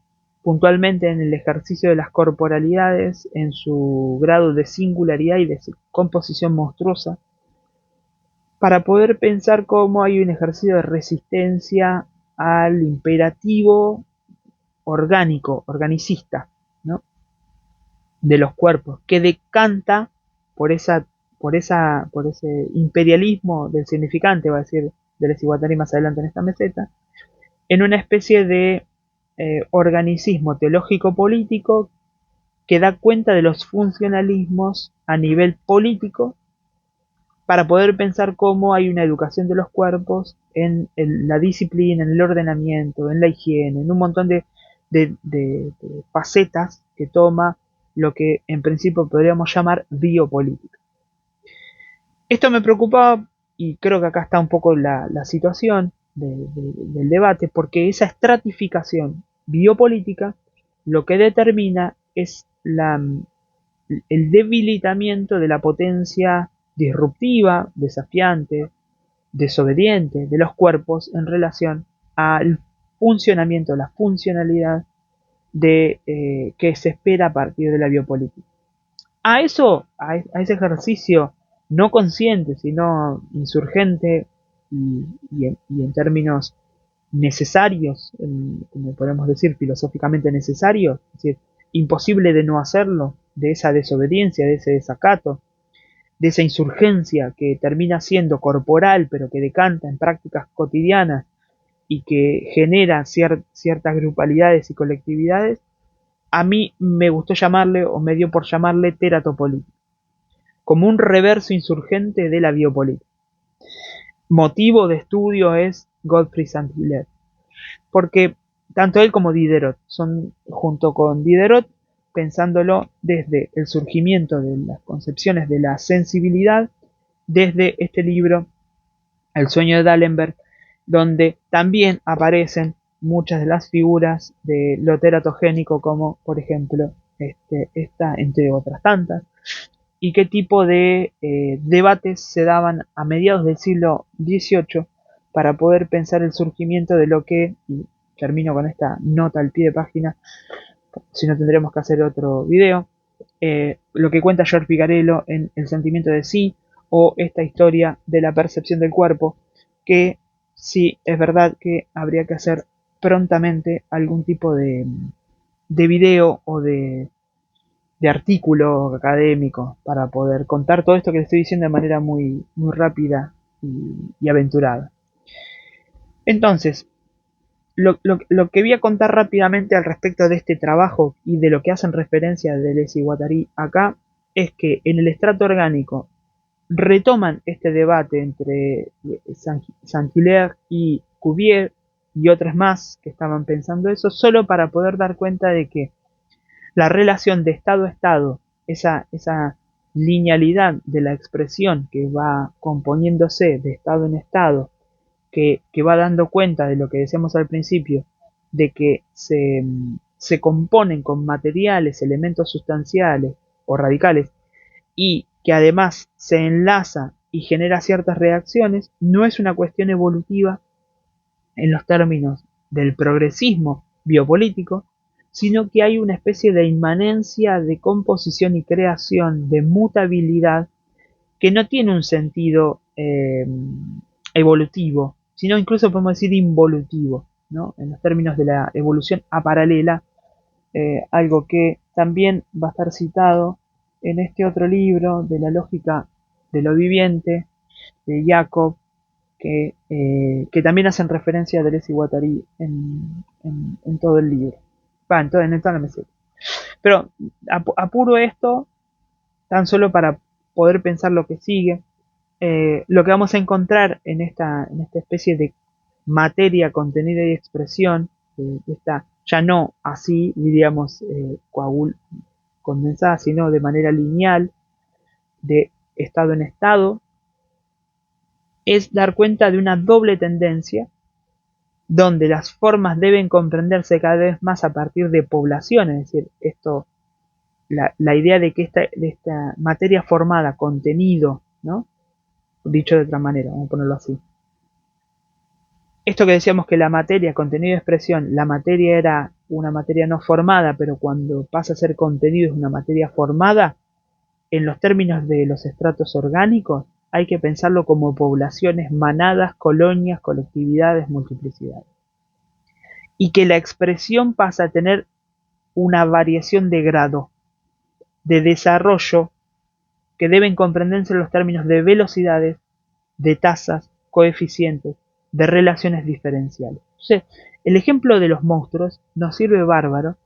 puntualmente en el ejercicio de las corporalidades en su grado de singularidad y de composición monstruosa, para poder pensar cómo hay un ejercicio de resistencia al imperativo orgánico, organicista, ¿no? De los cuerpos, que decanta por por ese imperialismo del significante, va a decir Deleuze y Guattari más adelante en esta meseta, en una especie de organicismo teológico político que da cuenta de los funcionalismos a nivel político, para poder pensar cómo hay una educación de los cuerpos en la disciplina, en el ordenamiento, en la higiene, en un montón de facetas que toma lo que en principio podríamos llamar biopolítica. Esto me preocupaba, y creo que acá está un poco la situación del debate, porque esa estratificación biopolítica lo que determina es el debilitamiento de la potencia disruptiva, desafiante, desobediente de los cuerpos en relación al funcionamiento, la funcionalidad que se espera a partir de la biopolítica. A ese ejercicio no consciente, sino insurgente y en términos necesarios, como podemos decir, filosóficamente necesarios, es decir, imposible de no hacerlo, de esa desobediencia, de ese desacato, de esa insurgencia que termina siendo corporal, pero que decanta en prácticas cotidianas y que genera ciertas grupalidades y colectividades. A mí me gustó llamarle, o me dio por llamarle, teratopolítica, como un reverso insurgente de la biopolítica. Motivo de estudio es Godfrey Saint-Hilaire, porque tanto él como Diderot son, junto con Diderot, pensándolo desde el surgimiento de las concepciones de la sensibilidad, desde este libro, El sueño de D'Alembert, donde también aparecen muchas de las figuras de lo teratogénico, como por ejemplo esta, entre otras tantas, y qué tipo de debates se daban a mediados del siglo XVIII para poder pensar el surgimiento de lo que, y termino con esta nota al pie de página, si no tendremos que hacer otro video, lo que cuenta George Picarello en El sentimiento de sí, o esta historia de la percepción del cuerpo, que sí es verdad que habría que hacer prontamente algún tipo de video o de artículo académico para poder contar todo esto que le estoy diciendo de manera muy rápida y aventurada. Entonces, lo que voy a contar rápidamente al respecto de este trabajo y de lo que hacen referencia de Deleuze y Guattari acá, es que en el estrato orgánico retoman este debate entre Saint-Hilaire y Cuvier y otras más que estaban pensando eso, solo para poder dar cuenta de que la relación de estado a estado, esa linealidad de la expresión que va componiéndose de estado en estado, que va dando cuenta de lo que decíamos al principio, de que se componen con materiales, elementos sustanciales o radicales, y que además se enlaza y genera ciertas reacciones, no es una cuestión evolutiva en los términos del progresismo biopolítico, sino que hay una especie de inmanencia de composición y creación, de mutabilidad, que no tiene un sentido evolutivo, sino incluso podemos decir involutivo, ¿no? En los términos de la evolución aparalela, algo que también va a estar citado en este otro libro de la lógica de lo viviente, de Jacob, que también hacen referencia a Deleuze y Guattari en todo el libro. En toda la meseta. Pero apuro esto tan solo para poder pensar lo que sigue. Lo que vamos a encontrar en esta especie de materia, contenido y expresión, esta ya no así, diríamos, condensada, sino de manera lineal, de estado en estado, es dar cuenta de una doble tendencia donde las formas deben comprenderse cada vez más a partir de poblaciones, es decir, la idea de que de esta materia formada, contenido, ¿no? Dicho de otra manera, vamos a ponerlo así. Esto que decíamos que la materia, contenido y expresión, la materia era una materia no formada, pero cuando pasa a ser contenido es una materia formada, en los términos de los estratos orgánicos, hay que pensarlo como poblaciones, manadas, colonias, colectividades, multiplicidades. Y que la expresión pasa a tener una variación de grado, de desarrollo, que deben comprenderse en los términos de velocidades, de tasas, coeficientes, de relaciones diferenciales. Entonces, el ejemplo de los monstruos nos sirve bárbaro,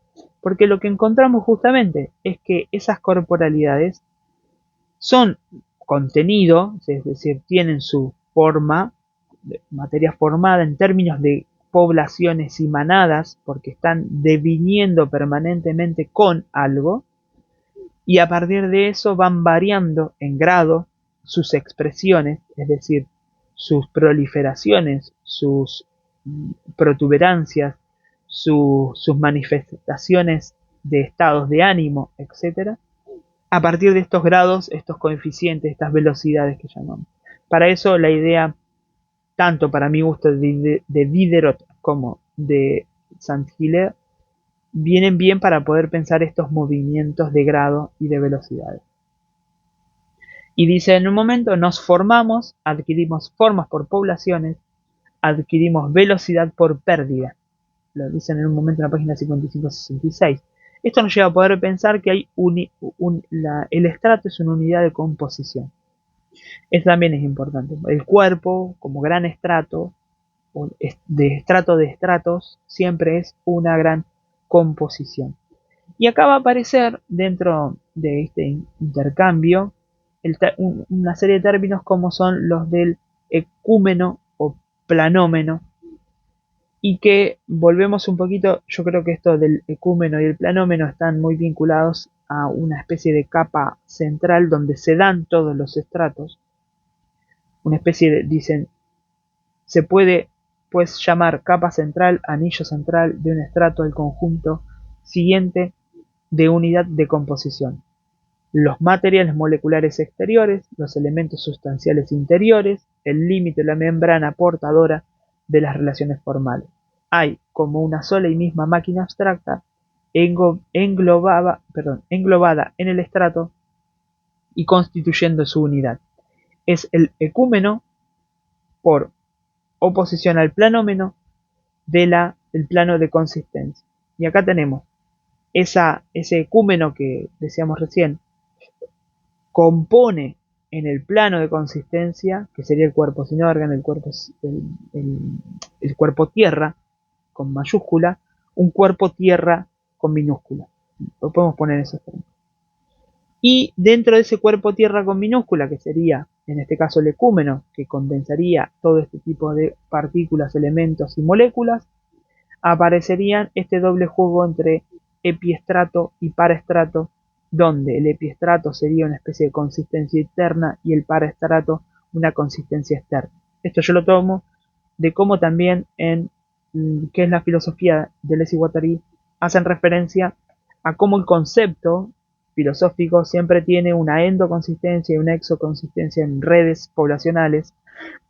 porque lo que encontramos justamente es que esas corporalidades son contenido, es decir, tienen su forma, materia formada en términos de poblaciones y manadas, porque están deviniendo permanentemente con algo, y a partir de eso van variando en grado sus expresiones, es decir, sus proliferaciones, sus protuberancias, sus manifestaciones de estados de ánimo, etc., a partir de estos grados, estos coeficientes, estas velocidades que llamamos. Para eso la idea, tanto para mi gusto de Diderot como de Saint-Hilaire, vienen bien para poder pensar estos movimientos de grado y de velocidades. Y dice, en un momento nos formamos, adquirimos formas por poblaciones, adquirimos velocidad por pérdida. Lo dicen en un momento en la página 55-66. Esto nos lleva a poder pensar que hay el estrato es una unidad de composición. Eso también es importante. El cuerpo, como gran estrato, de estratos, siempre es una gran composición. Y acá va a aparecer, dentro de este intercambio, una serie de términos como son los del ecúmeno o planómeno, y que volvemos un poquito, yo creo que esto del ecúmeno y el planómeno están muy vinculados a una especie de capa central donde se dan todos los estratos, una especie de, dicen, se puede pues llamar capa central, anillo central de un estrato al conjunto siguiente de unidad de composición. Los materiales moleculares exteriores, los elementos sustanciales interiores, el límite de la membrana portadora de las relaciones formales. Hay como una sola y misma máquina abstracta englobada en el estrato y constituyendo su unidad. Es el ecúmeno por oposición al planómeno del plano de consistencia. Y acá tenemos ese ecúmeno que decíamos recién, compone en el plano de consistencia, que sería el cuerpo sin órgano, el cuerpo tierra con mayúscula, un cuerpo tierra con minúscula. Lo podemos poner en esos términos. Y dentro de ese cuerpo tierra con minúscula, que sería en este caso el ecúmeno, que condensaría todo este tipo de partículas, elementos y moléculas, aparecerían este doble juego entre epiestrato y paraestrato, donde el epiestrato sería una especie de consistencia interna y el paraestrato una consistencia externa. Esto yo lo tomo de cómo también en qué es la filosofía de Deleuze y Guattari hacen referencia a cómo el concepto filosófico siempre tiene una endoconsistencia y una exoconsistencia en redes poblacionales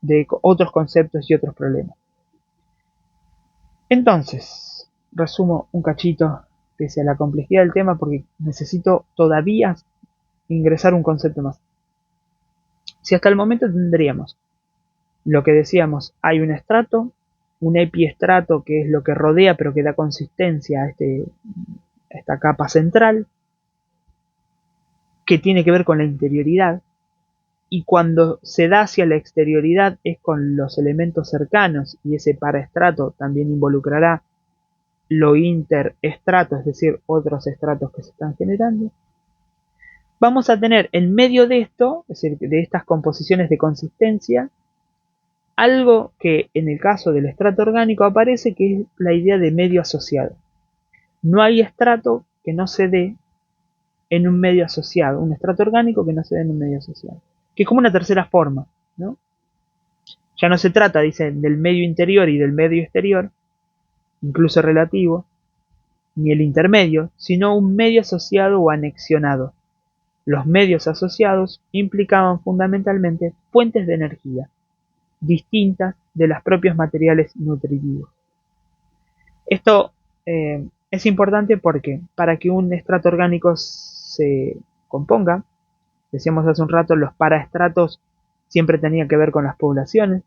de otros conceptos y otros problemas. Entonces, resumo un cachito pese a la complejidad del tema porque necesito todavía ingresar un concepto más. Si hasta el momento tendríamos lo que decíamos, hay un estrato, un epiestrato que es lo que rodea pero que da consistencia a esta capa central, que tiene que ver con la interioridad, y cuando se da hacia la exterioridad es con los elementos cercanos, y ese paraestrato también involucrará lo interestrato, es decir, otros estratos que se están generando. Vamos a tener en medio de esto, es decir, de estas composiciones de consistencia, algo que en el caso del estrato orgánico aparece, que es la idea de medio asociado. No hay estrato que no se dé en un medio asociado, un estrato orgánico que no se dé en un medio asociado, que es como una tercera forma, ¿no? Ya no se trata, dicen, del medio interior y del medio exterior, incluso relativo, ni el intermedio, sino un medio asociado o anexionado. Los medios asociados implicaban fundamentalmente fuentes de energía, distintas de los propios materiales nutritivos. Esto es importante porque para que un estrato orgánico se componga, decíamos hace un rato, los paraestratos siempre tenían que ver con las poblaciones,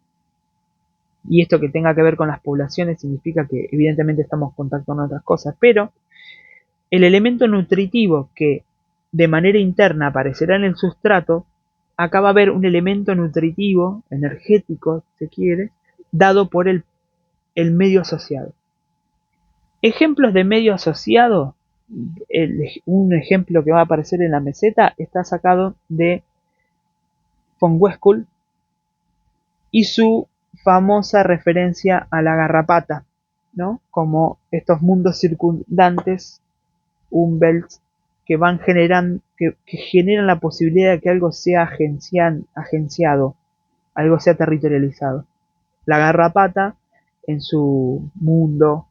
y esto que tenga que ver con las poblaciones significa que evidentemente estamos contactando otras cosas, pero el elemento nutritivo que de manera interna aparecerá en el sustrato, acá va a haber un elemento nutritivo, energético, si se quiere, dado por el medio asociado. Ejemplos de medio asociado, un ejemplo que va a aparecer en la meseta está sacado de von Westphal y su famosa referencia a la garrapata, ¿no? Como estos mundos circundantes, Umwelt, que van generando, que generan la posibilidad de que algo sea agenciado, algo sea territorializado. La garrapata, en su mundo,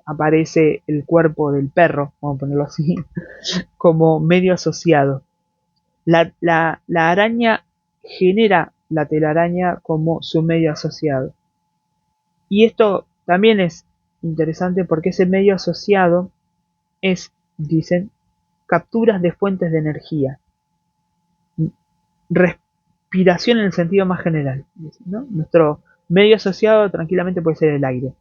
aparece el cuerpo del perro, vamos a ponerlo así, como medio asociado. La araña genera la telaraña como su medio asociado. Y esto también es interesante porque ese medio asociado es, dicen, capturas de fuentes de energía, respiración en el sentido más general, ¿no? Nuestro medio asociado tranquilamente puede ser el aire.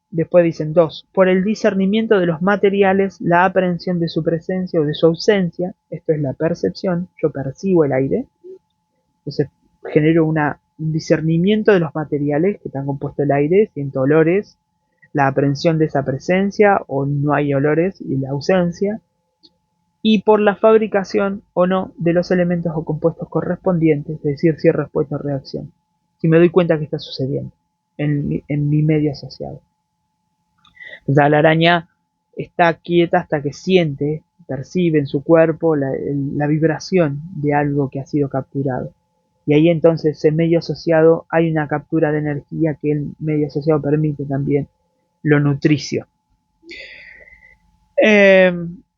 Después dicen dos, por el discernimiento de los materiales, la aprehensión de su presencia o de su ausencia, esto es la percepción, yo percibo el aire, entonces genero un discernimiento de los materiales que están compuestos el aire, siento olores, la aprehensión de esa presencia o no hay olores y la ausencia, y por la fabricación o no de los elementos o compuestos correspondientes, es decir, si es respuesta o reacción, si me doy cuenta que está sucediendo en mi medio asociado. O sea, la araña está quieta hasta que siente, percibe en su cuerpo la vibración de algo que ha sido capturado. Y ahí entonces en medio asociado hay una captura de energía que el medio asociado permite también lo nutricio.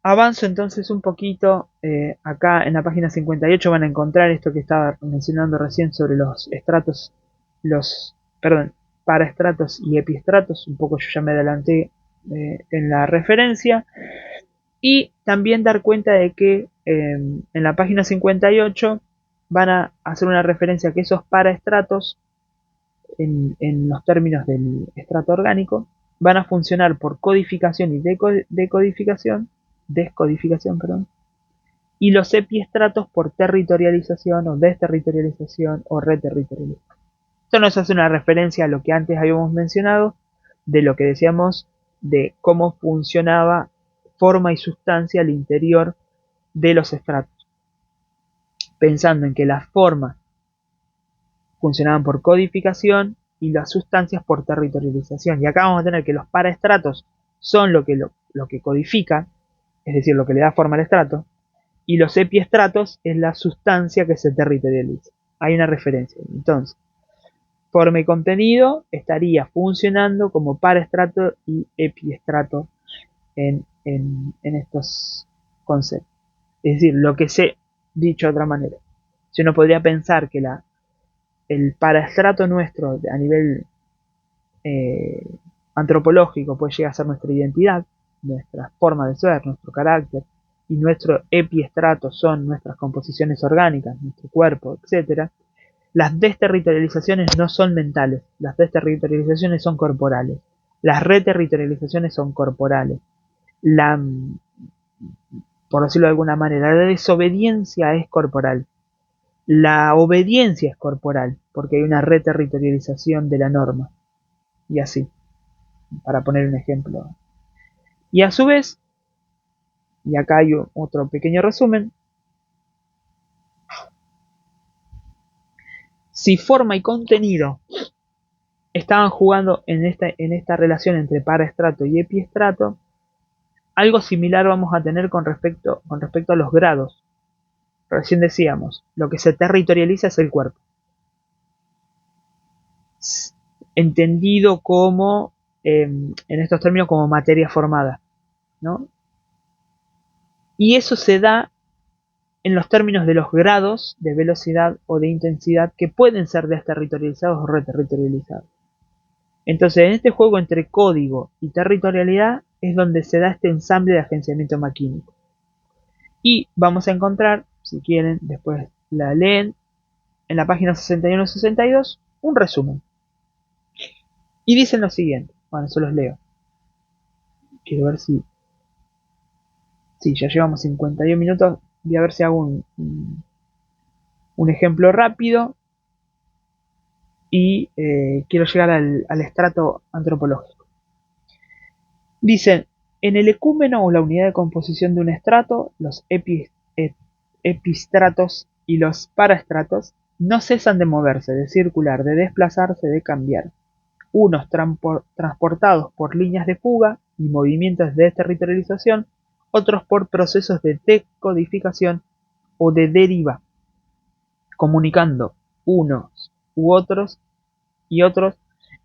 Avanzo entonces un poquito. Acá en la página 58 van a encontrar esto que estaba mencionando recién sobre los estratos, paraestratos y epiestratos. Un poco yo ya me adelanté en la referencia. Y también dar cuenta de que en la página 58 van a hacer una referencia a que esos paraestratos, en los términos del estrato orgánico, van a funcionar por codificación y descodificación, y los epiestratos por territorialización o desterritorialización o reterritorialización. Esto nos hace una referencia a lo que antes habíamos mencionado, de lo que decíamos de cómo funcionaba forma y sustancia al interior de los estratos. Pensando en que las formas funcionaban por codificación y las sustancias por territorialización. Y acá vamos a tener que los paraestratos son lo que lo que codifica, es decir, lo que le da forma al estrato, y los epiestratos es la sustancia que se territorializa. Hay una referencia. Entonces, forma y contenido estaría funcionando como paraestrato y epiestrato en estos conceptos. Es decir, lo que sé, dicho de otra manera, si uno podría pensar que el paraestrato nuestro a nivel eh, antropológico puede llegar a ser nuestra identidad, nuestra forma de ser, nuestro carácter, y nuestro epiestrato son nuestras composiciones orgánicas, nuestro cuerpo, etc. Las desterritorializaciones no son mentales, las desterritorializaciones son corporales, las reterritorializaciones son corporales. La, por decirlo de alguna manera, la desobediencia es corporal, la obediencia es corporal, porque hay una reterritorialización de la norma, y así, para poner un ejemplo. Y a su vez, y acá hay otro pequeño resumen, si forma y contenido estaban jugando en esta relación entre paraestrato y epiestrato, algo similar vamos a tener con respecto a los grados. Recién decíamos, lo que se territorializa es el cuerpo, entendido como, en estos términos, como materia formada, ¿no? Y eso se da en los términos de los grados de velocidad o de intensidad que pueden ser desterritorializados o reterritorializados. Entonces, en este juego entre código y territorialidad es donde se da este ensamble de agenciamiento maquínico. Y vamos a encontrar, si quieren, después la leen, en la página 61-62, un resumen. Y dicen lo siguiente, bueno, se los leo. Quiero ver si ya llevamos 51 minutos, voy a ver si hago un ejemplo rápido y quiero llegar al estrato antropológico. Dicen, en el ecúmeno o la unidad de composición de un estrato, los epistratos y los paraestratos no cesan de moverse, de circular, de desplazarse, de cambiar. Unos transportados por líneas de fuga y movimientos de desterritorialización, otros por procesos de decodificación o de deriva, comunicando unos u otros y otros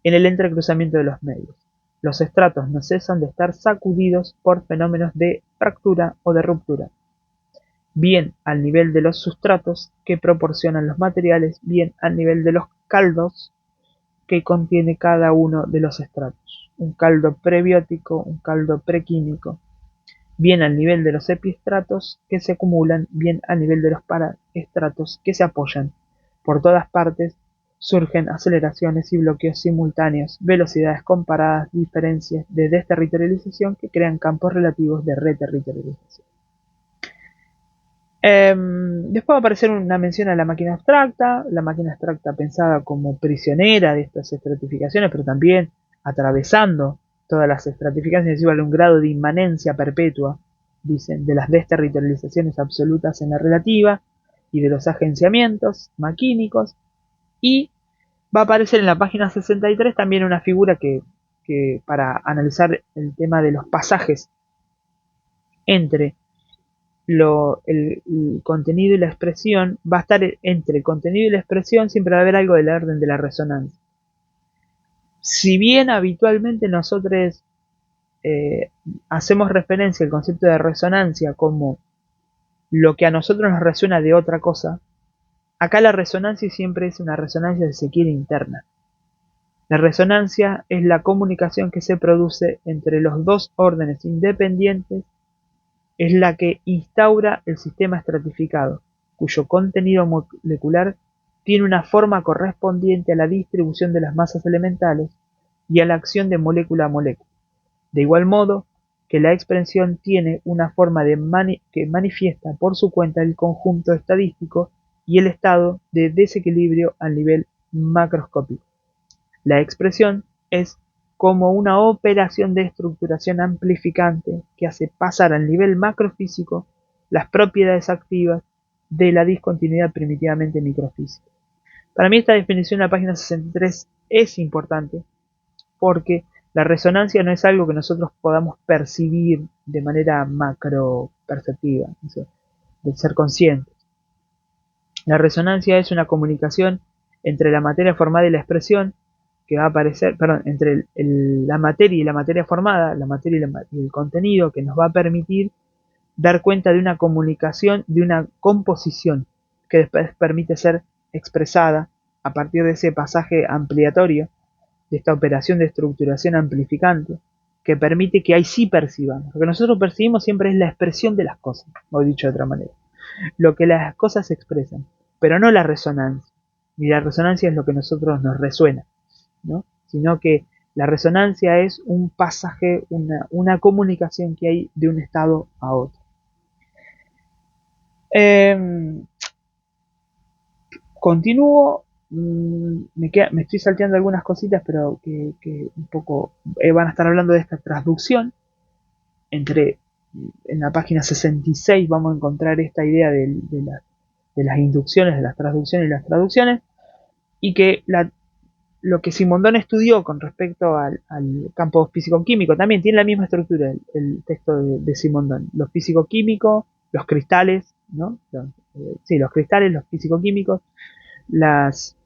en el entrecruzamiento de los medios. Los estratos no cesan de estar sacudidos por fenómenos de fractura o de ruptura, bien al nivel de los sustratos que proporcionan los materiales, bien al nivel de los caldos que contiene cada uno de los estratos, un caldo prebiótico, un caldo prequímico, bien al nivel de los epistratos que se acumulan, bien al nivel de los paraestratos que se apoyan. Por todas partes surgen aceleraciones y bloqueos simultáneos, velocidades comparadas, diferencias de desterritorialización que crean campos relativos de reterritorialización. Después va a aparecer una mención a la máquina abstracta pensada como prisionera de estas estratificaciones, pero también atravesando todas las estratificaciones, es igual a un grado de inmanencia perpetua, dicen, de las desterritorializaciones absolutas en la relativa y de los agenciamientos maquínicos. Y va a aparecer en la página 63 también una figura que para analizar el tema de los pasajes entre el contenido y la expresión, va a estar entre el contenido y la expresión, siempre va a haber algo del orden de la resonancia. Si bien habitualmente nosotros hacemos referencia al concepto de resonancia como lo que a nosotros nos resuena de otra cosa, acá la resonancia siempre es una resonancia, si se quiere, interna. La resonancia es la comunicación que se produce entre los dos órdenes independientes, es la que instaura el sistema estratificado, cuyo contenido molecular tiene una forma correspondiente a la distribución de las masas elementales y a la acción de molécula a molécula. De igual modo que la expresión tiene una forma que manifiesta por su cuenta el conjunto estadístico y el estado de desequilibrio a nivel macroscópico. La expresión es como una operación de estructuración amplificante que hace pasar al nivel macrofísico las propiedades activas de la discontinuidad primitivamente microfísica. Para mí esta definición en la página 63 es importante porque La resonancia no es algo que nosotros podamos percibir de manera macro perceptiva, de ser conscientes. La resonancia es una comunicación entre la materia formada y la expresión que va a aparecer, perdón, entre la materia y la materia formada, la materia y el contenido, que nos va a permitir dar cuenta de una comunicación, de una composición que después permite ser expresada a partir de ese pasaje ampliatorio, de esta operación de estructuración amplificante, que permite que ahí sí percibamos. Lo que nosotros percibimos siempre es la expresión de las cosas, o dicho de otra manera, lo que las cosas expresan, pero no la resonancia. Ni la resonancia es lo que a nosotros nos resuena, ¿no? Sino que la resonancia es un pasaje, una comunicación que hay de un estado a otro. Continúo, me estoy salteando algunas cositas, pero que un poco van a estar hablando de esta traducción. En la página 66 vamos a encontrar esta idea de las inducciones, de las traducciones y las traducciones, y que lo que Simondon estudió con respecto al campo físico-químico también tiene la misma estructura, el texto de Simondon. Lo físico-químico, los cristales, ¿no? Los cristales, los físico-químicos, las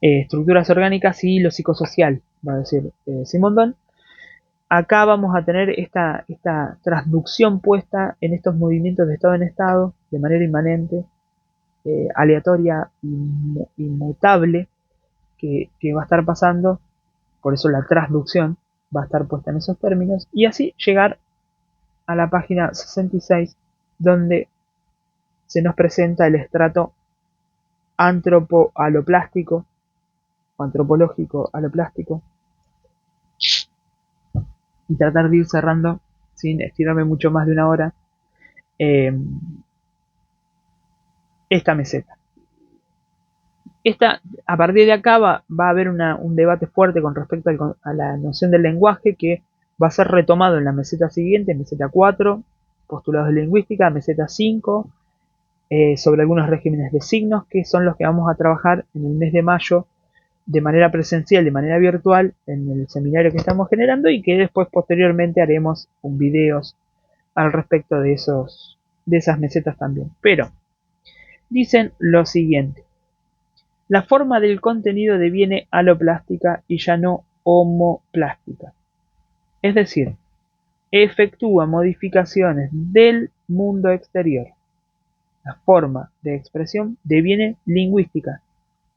estructuras orgánicas y lo psicosocial, va a decir Simondon. Acá vamos a tener esta transducción puesta en estos movimientos de estado en estado, de manera inmanente, aleatoria, inmutable, que va a estar pasando, por eso la transducción va a estar puesta en esos términos, y así llegar a la página 66, donde se nos presenta el estrato antropo-aloplástico, o antropológico aloplástico, y tratar de ir cerrando, sin estirarme mucho más de una hora, esta meseta. A partir de acá va a haber un debate fuerte con respecto a la noción del lenguaje, que va a ser retomado en la meseta siguiente, meseta 4, postulados de lingüística, meseta 5, sobre algunos regímenes de signos, que son los que vamos a trabajar en el mes de mayo de manera presencial, de manera virtual, en el seminario que estamos generando, y que después posteriormente haremos videos al respecto de esas mesetas también. Pero dicen lo siguiente: la forma del contenido deviene aloplástica y ya no homoplástica. Es decir, efectúa modificaciones del mundo exterior. La forma de expresión deviene lingüística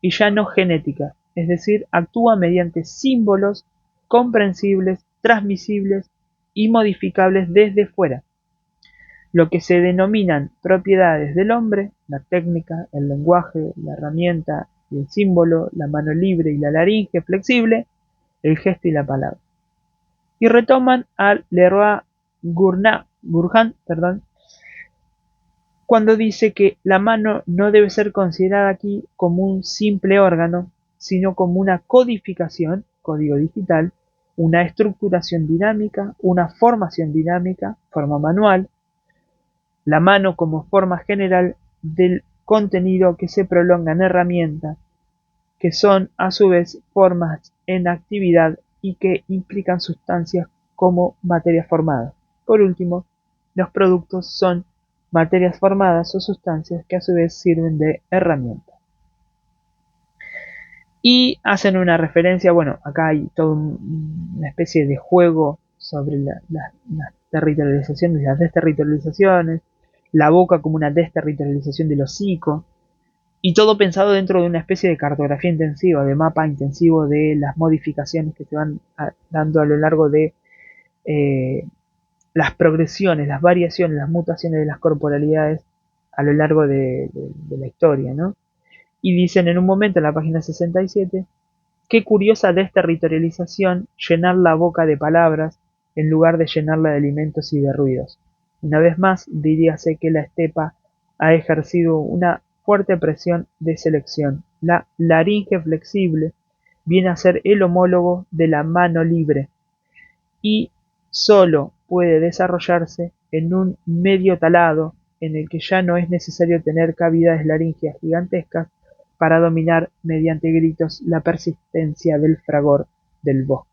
y ya no genética, es decir, actúa mediante símbolos comprensibles, transmisibles y modificables desde fuera. Lo que se denominan propiedades del hombre, la técnica, el lenguaje, la herramienta y el símbolo, la mano libre y la laringe flexible, el gesto y la palabra. Y retoman al Leroy Gourhan, cuando dice que la mano no debe ser considerada aquí como un simple órgano, sino como una codificación, código digital, una estructuración dinámica, una formación dinámica, forma manual, la mano como forma general del contenido que se prolonga en herramientas, que son a su vez formas en actividad y que implican sustancias como materias formadas. Por último, los productos son materias formadas o sustancias que a su vez sirven de herramienta. Y hacen una referencia, bueno, acá hay toda una especie de juego sobre las territorializaciones y las desterritorializaciones, la boca como una desterritorialización del hocico, y todo pensado dentro de una especie de cartografía intensiva, de mapa intensivo de las modificaciones que se van dando a lo largo de las progresiones, las variaciones, las mutaciones de las corporalidades a lo largo de la historia, ¿no? Y dicen en un momento en la página 67, qué curiosa desterritorialización llenar la boca de palabras en lugar de llenarla de alimentos y de ruidos. Una vez más, diríase que la estepa ha ejercido una fuerte presión de selección. La laringe flexible viene a ser el homólogo de la mano libre y solo puede desarrollarse en un medio talado en el que ya no es necesario tener cavidades laríngeas gigantescas para dominar mediante gritos la persistencia del fragor del bosque.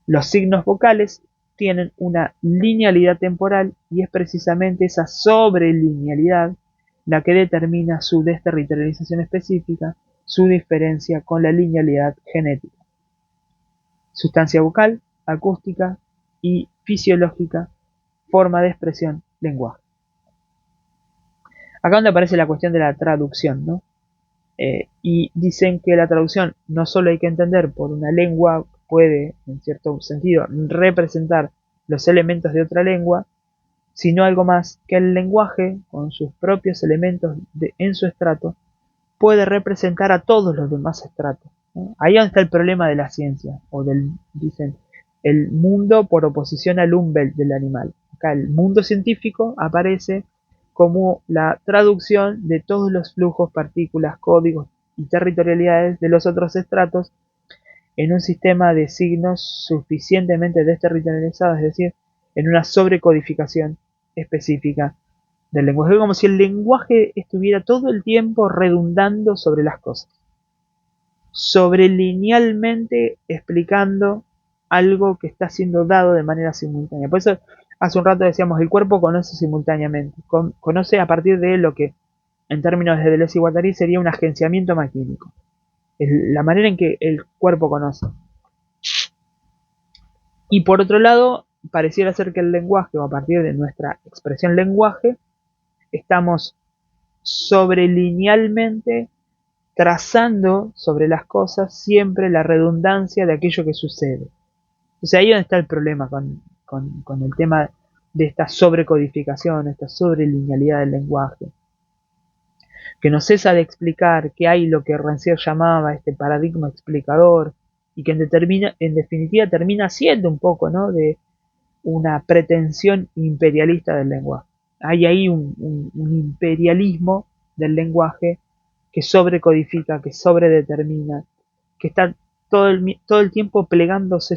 Los signos vocales tienen una linealidad temporal y es precisamente esa sobrelinealidad la que determina su desterritorialización específica, su diferencia con la linealidad genética. Sustancia vocal, acústica y fisiológica, forma de expresión, lenguaje. Acá donde aparece la cuestión de la traducción, ¿no? Y dicen que la traducción no solo hay que entender por una lengua, puede, en cierto sentido, representar los elementos de otra lengua, sino algo más, que el lenguaje, con sus propios elementos en su estrato, puede representar a todos los demás estratos, ¿no? Ahí donde está el problema de la ciencia, o dicen, el mundo por oposición al Umwelt del animal. Acá el mundo científico aparece como la traducción de todos los flujos, partículas, códigos y territorialidades de los otros estratos en un sistema de signos suficientemente desterritorializados, es decir, en una sobrecodificación específica del lenguaje. Es como si el lenguaje estuviera todo el tiempo redundando sobre las cosas, sobrelinealmente explicando algo que está siendo dado de manera simultánea. Por eso hace un rato decíamos, el cuerpo conoce simultáneamente, conoce a partir de lo que en términos de Deleuze y Guattari sería un agenciamiento maquínico. Es la manera en que el cuerpo conoce. Y por otro lado, pareciera ser que el lenguaje, o a partir de nuestra expresión lenguaje, estamos sobrelinealmente trazando sobre las cosas siempre la redundancia de aquello que sucede. O sea, ahí donde está el problema con el tema de esta sobrecodificación, esta sobrelinealidad del lenguaje, que no cesa de explicar que hay lo que Rancière llamaba este paradigma explicador, y que en definitiva termina siendo un poco, ¿no?, de una pretensión imperialista del lenguaje. Hay ahí un imperialismo del lenguaje que sobrecodifica, que sobredetermina, que está todo el tiempo plegándose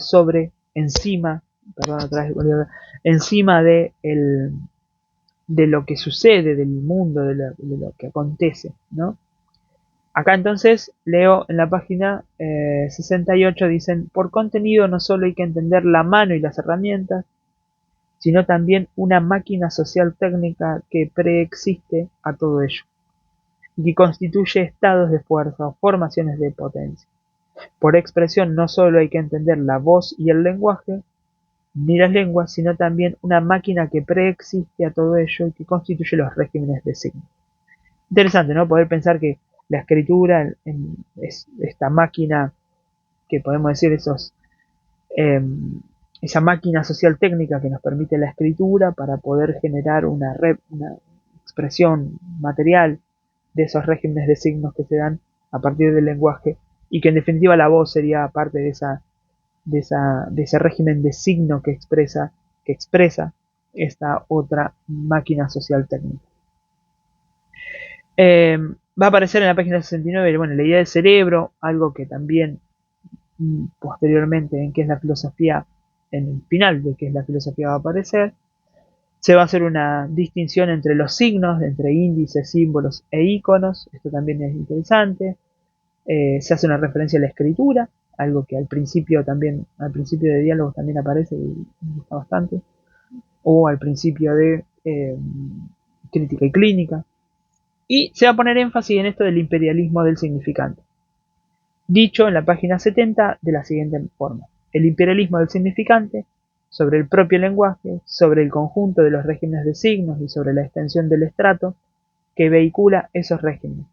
encima, perdón, otra vez, encima de lo que sucede, del mundo, de lo que acontece, ¿no? Acá entonces leo en la página 68, dicen, por contenido no solo hay que entender la mano y las herramientas, sino también una máquina social técnica que preexiste a todo ello, y que constituye estados de fuerza o formaciones de potencia. Por expresión no solo hay que entender la voz y el lenguaje, ni las lenguas, sino también una máquina que preexiste a todo ello y que constituye los regímenes de signos. Interesante, ¿no? Poder pensar que la escritura es esta máquina, que podemos decir esa máquina social técnica que nos permite la escritura para poder generar una expresión material de esos regímenes de signos que se dan a partir del lenguaje, y que en definitiva la voz sería parte de ese régimen de signo que expresa esta otra máquina social técnica. Va a aparecer en la página 69, bueno, la idea del cerebro, algo que también posteriormente en qué es la filosofía, en el final de qué es la filosofía va a aparecer. Se va a hacer una distinción entre los signos, entre índices, símbolos e iconos. Esto también es interesante. Se hace una referencia a la escritura, algo que al principio de diálogos también aparece y me gusta bastante. O al principio de crítica y clínica. Y se va a poner énfasis en esto del imperialismo del significante. Dicho en la página 70 de la siguiente forma: el imperialismo del significante sobre el propio lenguaje, sobre el conjunto de los regímenes de signos y sobre la extensión del estrato que vehicula esos regímenes.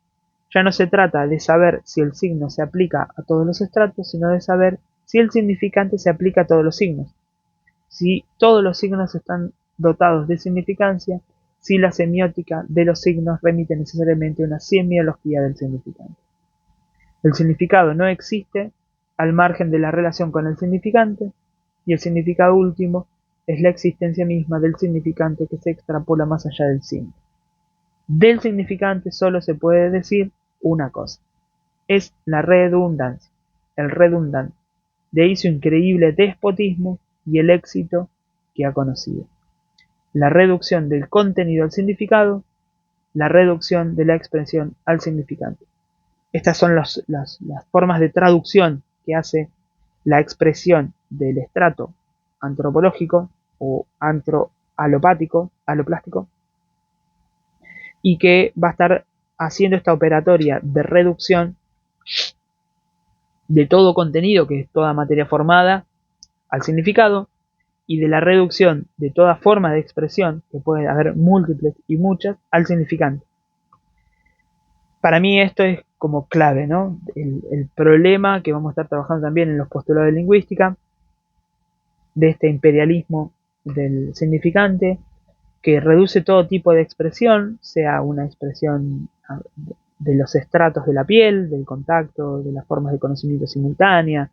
Ya no se trata de saber si el signo se aplica a todos los estratos, sino de saber si el significante se aplica a todos los signos, si todos los signos están dotados de significancia, si la semiótica de los signos remite necesariamente a una semiología del significante. El significado no existe al margen de la relación con el significante, y el significado último es la existencia misma del significante que se extrapola más allá del signo. Del significante solo se puede decir una cosa: es la redundancia, el redundante. De ahí su increíble despotismo y el éxito que ha conocido. La reducción del contenido al significado, la reducción de la expresión al significante. Estas son las formas de traducción que hace la expresión del estrato antropológico o aloplástico, y que va a estar haciendo esta operatoria de reducción de todo contenido, que es toda materia formada, al significado, y de la reducción de toda forma de expresión, que puede haber múltiples y muchas, al significante. Para mí esto es como clave, ¿no? El problema que vamos a estar trabajando también en los postulados de lingüística, de este imperialismo del significante, que reduce todo tipo de expresión, sea una expresión de los estratos de la piel, del contacto, de las formas de conocimiento simultánea,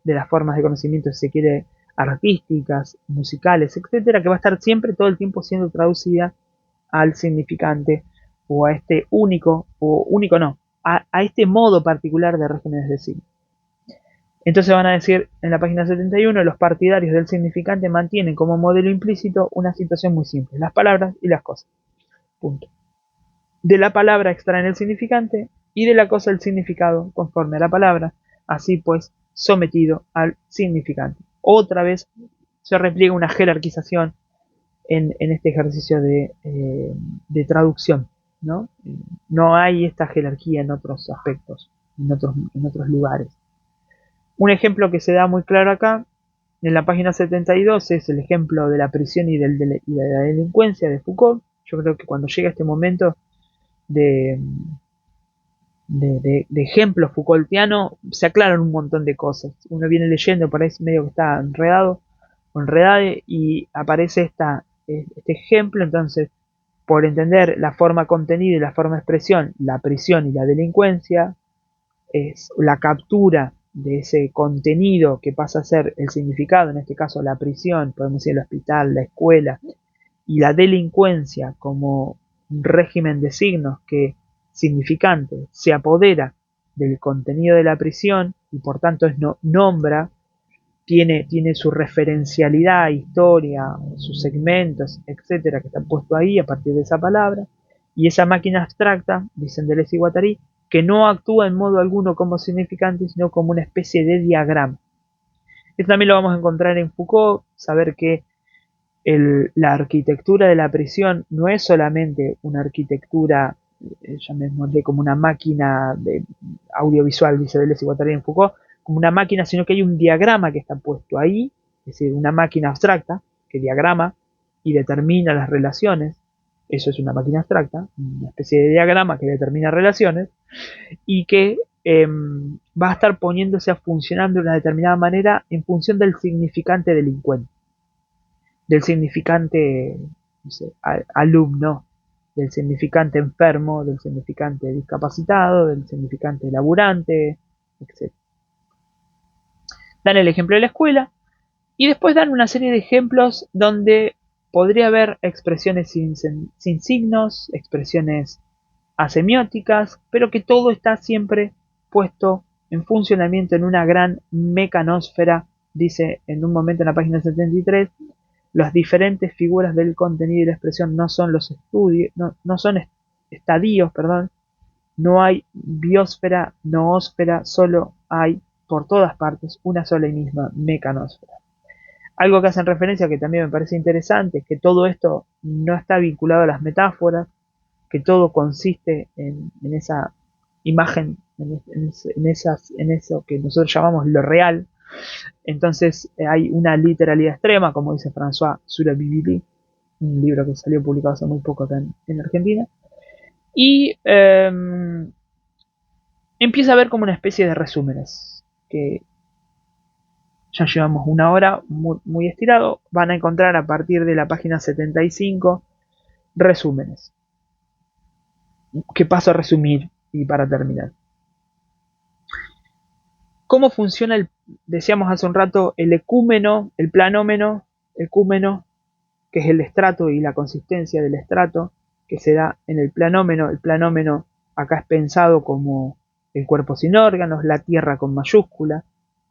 de las formas de conocimiento, si se quiere, artísticas, musicales, etcétera, que va a estar siempre todo el tiempo siendo traducida al significante o a este único, o único no, a este modo particular de regímenes de signo. Entonces van a decir en la página 71, los partidarios del significante mantienen como modelo implícito una situación muy simple, las palabras y las cosas. Punto. De la palabra extraen el significante y de la cosa el significado conforme a la palabra, así pues sometido al significante. Otra vez se repliega una jerarquización en este ejercicio de traducción, ¿no? No hay esta jerarquía en otros aspectos, en otros lugares. Un ejemplo que se da muy claro acá, en la página 72, es el ejemplo de la prisión y de la delincuencia de Foucault. Yo creo que cuando llega este momento de, de ejemplo Foucaultiano, se aclaran un montón de cosas. Uno viene leyendo, parece medio que está enredado, o enredade, y aparece este ejemplo. Entonces, por entender la forma contenida y la forma expresión, la prisión y la delincuencia, es la captura de ese contenido que pasa a ser el significado, en este caso la prisión, podemos decir el hospital, la escuela, y la delincuencia como un régimen de signos que significante se apodera del contenido de la prisión y por tanto nombra, tiene su referencialidad, historia, sus segmentos, etcétera, que están puestos ahí a partir de esa palabra, y esa máquina abstracta, dicen Deleuze y Guattari, que no actúa en modo alguno como significante, sino como una especie de diagrama. Esto también lo vamos a encontrar en Foucault, saber que la arquitectura de la prisión no es solamente una arquitectura, llamémosle como una máquina de audiovisual, dice Deleuze y Guattari en Foucault, como una máquina, sino que hay un diagrama que está puesto ahí, es decir, una máquina abstracta que diagrama y determina las relaciones. Eso es una máquina abstracta, una especie de diagrama que determina relaciones y que va a estar poniéndose a funcionar de una determinada manera en función del significante delincuente, del significante, no sé, alumno, del significante enfermo, del significante discapacitado, del significante laburante, etc. Dan el ejemplo de la escuela y después dan una serie de ejemplos donde podría haber expresiones sin signos, expresiones asemióticas, pero que todo está siempre puesto en funcionamiento en una gran mecanosfera, dice en un momento en la página 73, las diferentes figuras del contenido y la expresión no son los estudios, no son estadios, perdón, no hay biosfera, noósfera, solo hay por todas partes una sola y misma mecanosfera. Algo que hacen referencia que también me parece interesante es que todo esto no está vinculado a las metáforas, que todo consiste en esa imagen, en eso que nosotros llamamos lo real. Entonces hay una literalidad extrema, como dice François Surabibili, un libro que salió publicado hace muy poco acá en Argentina, y empieza a ver como una especie de resúmenes, que ya llevamos una hora muy estirado, van a encontrar a partir de la página 75 resúmenes, que paso a resumir y para terminar. ¿Cómo funciona decíamos hace un rato, el ecúmeno, el planómeno, ecúmeno, que es el estrato y la consistencia del estrato que se da en el planómeno? El planómeno acá es pensado como el cuerpo sin órganos, la tierra con mayúscula,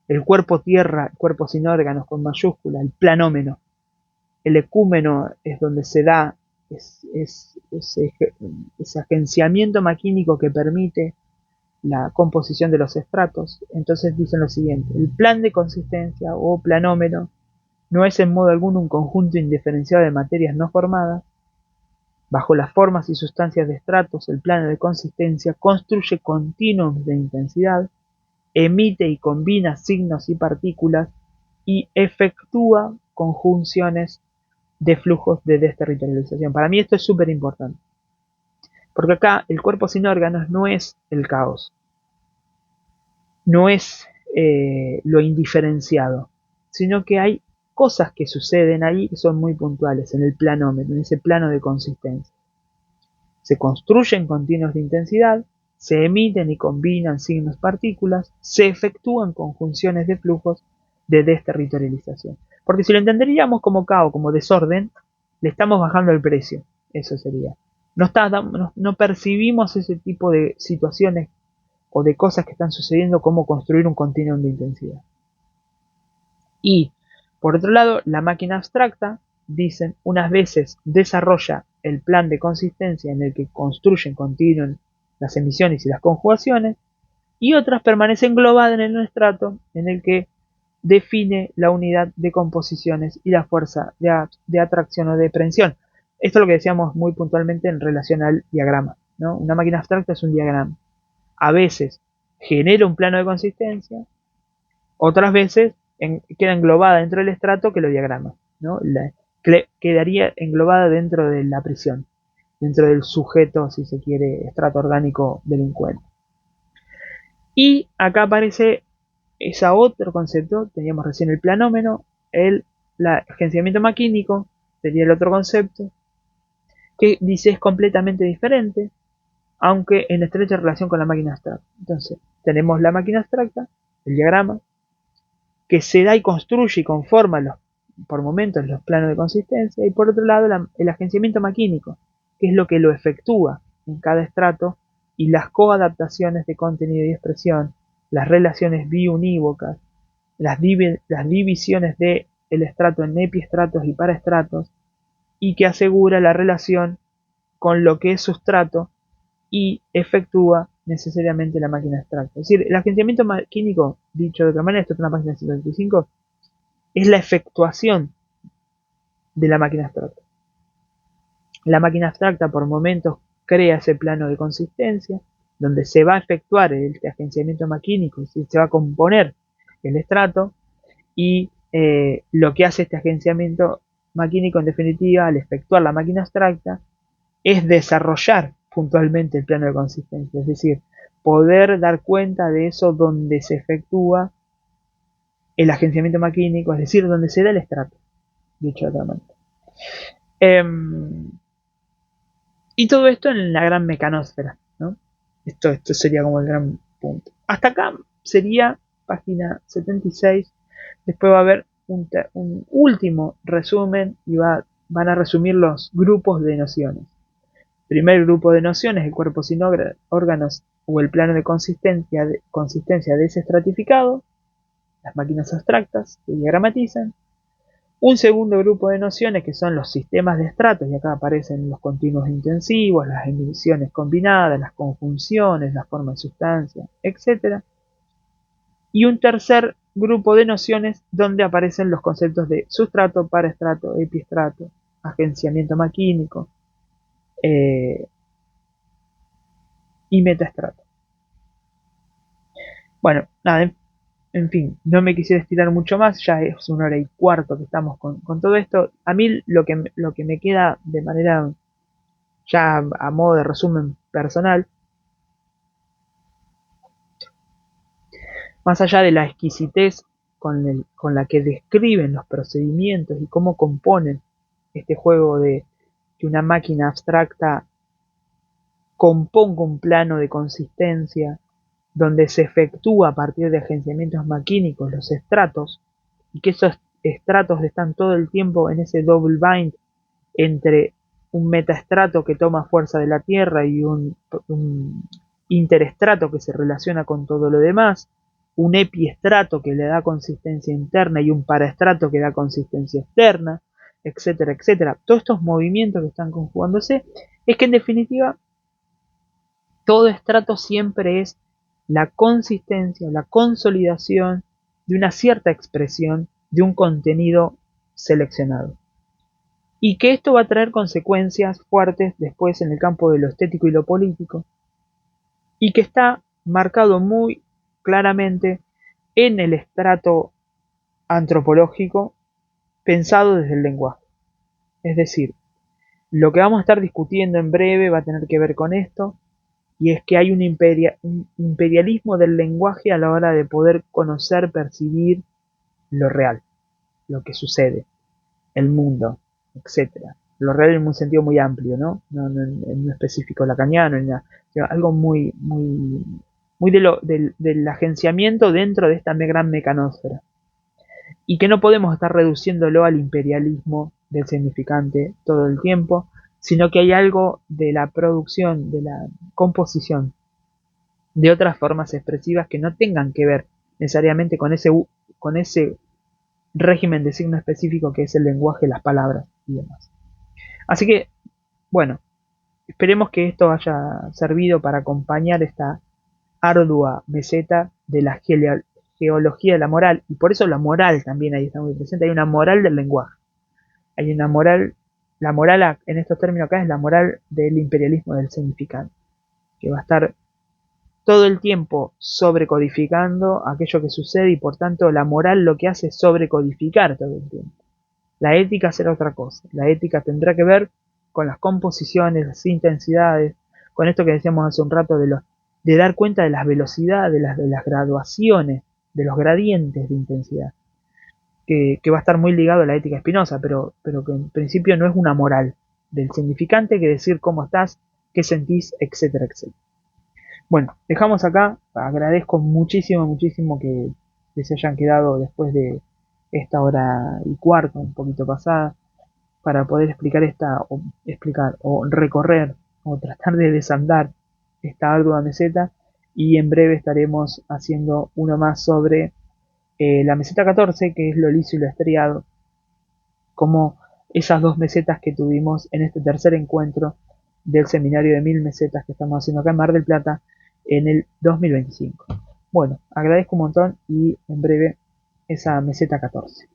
el cuerpo tierra, el cuerpo sin órganos con mayúscula, el planómeno. El ecúmeno es donde se da ese agenciamiento maquínico que permite la composición de los estratos. Entonces dicen lo siguiente: el plan de consistencia o planómero no es en modo alguno un conjunto indiferenciado de materias no formadas. Bajo las formas y sustancias de estratos, el plano de consistencia construye continuums de intensidad, emite y combina signos y partículas y efectúa conjunciones de flujos de desterritorialización. Para mí esto es súper importante, porque acá el cuerpo sin órganos no es el caos, no es lo indiferenciado, sino que hay cosas que suceden ahí que son muy puntuales en el planómetro, en ese plano de consistencia. Se construyen continuos de intensidad, se emiten y combinan signos partículas, se efectúan conjunciones de flujos de desterritorialización. Porque si lo entenderíamos como caos, como desorden, le estamos bajando el precio. Eso sería. No percibimos ese tipo de situaciones o de cosas que están sucediendo como construir un continuum de intensidad. Y, por otro lado, la máquina abstracta, dicen, unas veces desarrolla el plan de consistencia en el que construyen continuum las emisiones y las conjugaciones, y otras permanecen englobadas en el estrato en el que define la unidad de composiciones y la fuerza de atracción o de prensión. Esto es lo que decíamos muy puntualmente en relación al diagrama, ¿no? Una máquina abstracta es un diagrama. A veces genera un plano de consistencia, otras veces queda englobada dentro del estrato que lo diagrama, ¿no? Quedaría englobada dentro de la prisión, dentro del sujeto, si se quiere, estrato orgánico delincuente. Y acá aparece ese otro concepto, teníamos recién el planómeno, el agenciamiento maquínico, sería el otro concepto, que dice es completamente diferente, aunque en estrecha relación con la máquina abstracta. Entonces, tenemos la máquina abstracta, el diagrama, que se da y construye y conforma por momentos los planos de consistencia, y por otro lado el agenciamiento maquínico, que es lo que lo efectúa en cada estrato, y las coadaptaciones de contenido y expresión, las relaciones biunívocas, las divisiones del estrato en epiestratos y paraestratos, y que asegura la relación con lo que es sustrato y efectúa necesariamente la máquina abstracta. Es decir, el agenciamiento maquínico, dicho de otra manera, esto es una página 125, es la efectuación de la máquina abstracta. La máquina abstracta por momentos crea ese plano de consistencia, donde se va a efectuar el agenciamiento maquínico, se va a componer el estrato, y lo que hace este agenciamiento maquínico, en definitiva, al efectuar la máquina abstracta, es desarrollar puntualmente el plano de consistencia, es decir, poder dar cuenta de eso donde se efectúa el agenciamiento maquínico, es decir, donde se da el estrato, dicho de otra manera. Y todo esto en la gran mecanósfera, ¿no? Esto sería como el gran punto. Hasta acá sería página 76. Después va a haber un último resumen y van a resumir los grupos de nociones. Primer grupo de nociones, el cuerpo sin órganos o el plano de consistencia desestratificado, las máquinas abstractas que diagramatizan. Un segundo grupo de nociones que son los sistemas de estratos, y acá aparecen los continuos intensivos, las emisiones combinadas, las conjunciones, las formas de sustancia, etc. Y un tercer grupo de nociones donde aparecen los conceptos de sustrato, paraestrato, epiestrato, agenciamiento maquínico y metaestrato. Bueno, nada, en fin, no me quisiera estirar mucho más, ya es 1 hora y cuarto que estamos con todo esto. A mí lo que me queda de manera, ya a modo de resumen personal, más allá de la exquisitez con la que describen los procedimientos y cómo componen este juego de que una máquina abstracta componga un plano de consistencia donde se efectúa a partir de agenciamientos maquínicos los estratos, y que esos estratos están todo el tiempo en ese double bind entre un metaestrato que toma fuerza de la Tierra y un interestrato que se relaciona con todo lo demás, un epiestrato que le da consistencia interna y un paraestrato que da consistencia externa, etcétera, etcétera. Todos estos movimientos que están conjugándose es que en definitiva todo estrato siempre es la consistencia, la consolidación de una cierta expresión de un contenido seleccionado. Y que esto va a traer consecuencias fuertes después en el campo de lo estético y lo político, y que está marcado muy claramente en el estrato antropológico pensado desde el lenguaje. Es decir, lo que vamos a estar discutiendo en breve va a tener que ver con esto, y es que hay un imperialismo del lenguaje a la hora de poder conocer, percibir lo real, lo que sucede, el mundo, etcétera. Lo real en un sentido muy amplio, ¿no? No en un específico lacaniano, algo muy del agenciamiento dentro de esta gran mecanósfera. Y que no podemos estar reduciéndolo al imperialismo del significante todo el tiempo, sino que hay algo de la producción, de la composición, de otras formas expresivas que no tengan que ver necesariamente con ese régimen de signo específico que es el lenguaje, las palabras y demás. Así que, bueno, esperemos que esto haya servido para acompañar esta ardua meseta de la geología de la moral, y por eso la moral también ahí está muy presente. Hay una moral del lenguaje, hay una moral, la moral en estos términos acá es la moral del imperialismo del significante, que va a estar todo el tiempo sobrecodificando aquello que sucede, y por tanto la moral lo que hace es sobrecodificar todo el tiempo. La ética será otra cosa. La ética tendrá que ver con las composiciones, las intensidades, con esto que decíamos hace un rato de dar cuenta de las velocidades, de las graduaciones, de los gradientes de intensidad, que va a estar muy ligado a la ética espinosa, pero que en principio no es una moral del significante que decir cómo estás, qué sentís, etcétera, etcétera. Bueno, dejamos acá. Agradezco muchísimo, muchísimo que se hayan quedado después de esta hora y cuarto, un poquito pasada, para poder explicar o recorrer o tratar de desandar esta ardua meseta. Y en breve estaremos haciendo uno más sobre la meseta 14, que es lo liso y lo estriado, como esas dos mesetas que tuvimos en este tercer encuentro del seminario de 1000 mesetas que estamos haciendo acá en Mar del Plata en el 2025. Bueno, agradezco un montón y en breve esa meseta 14.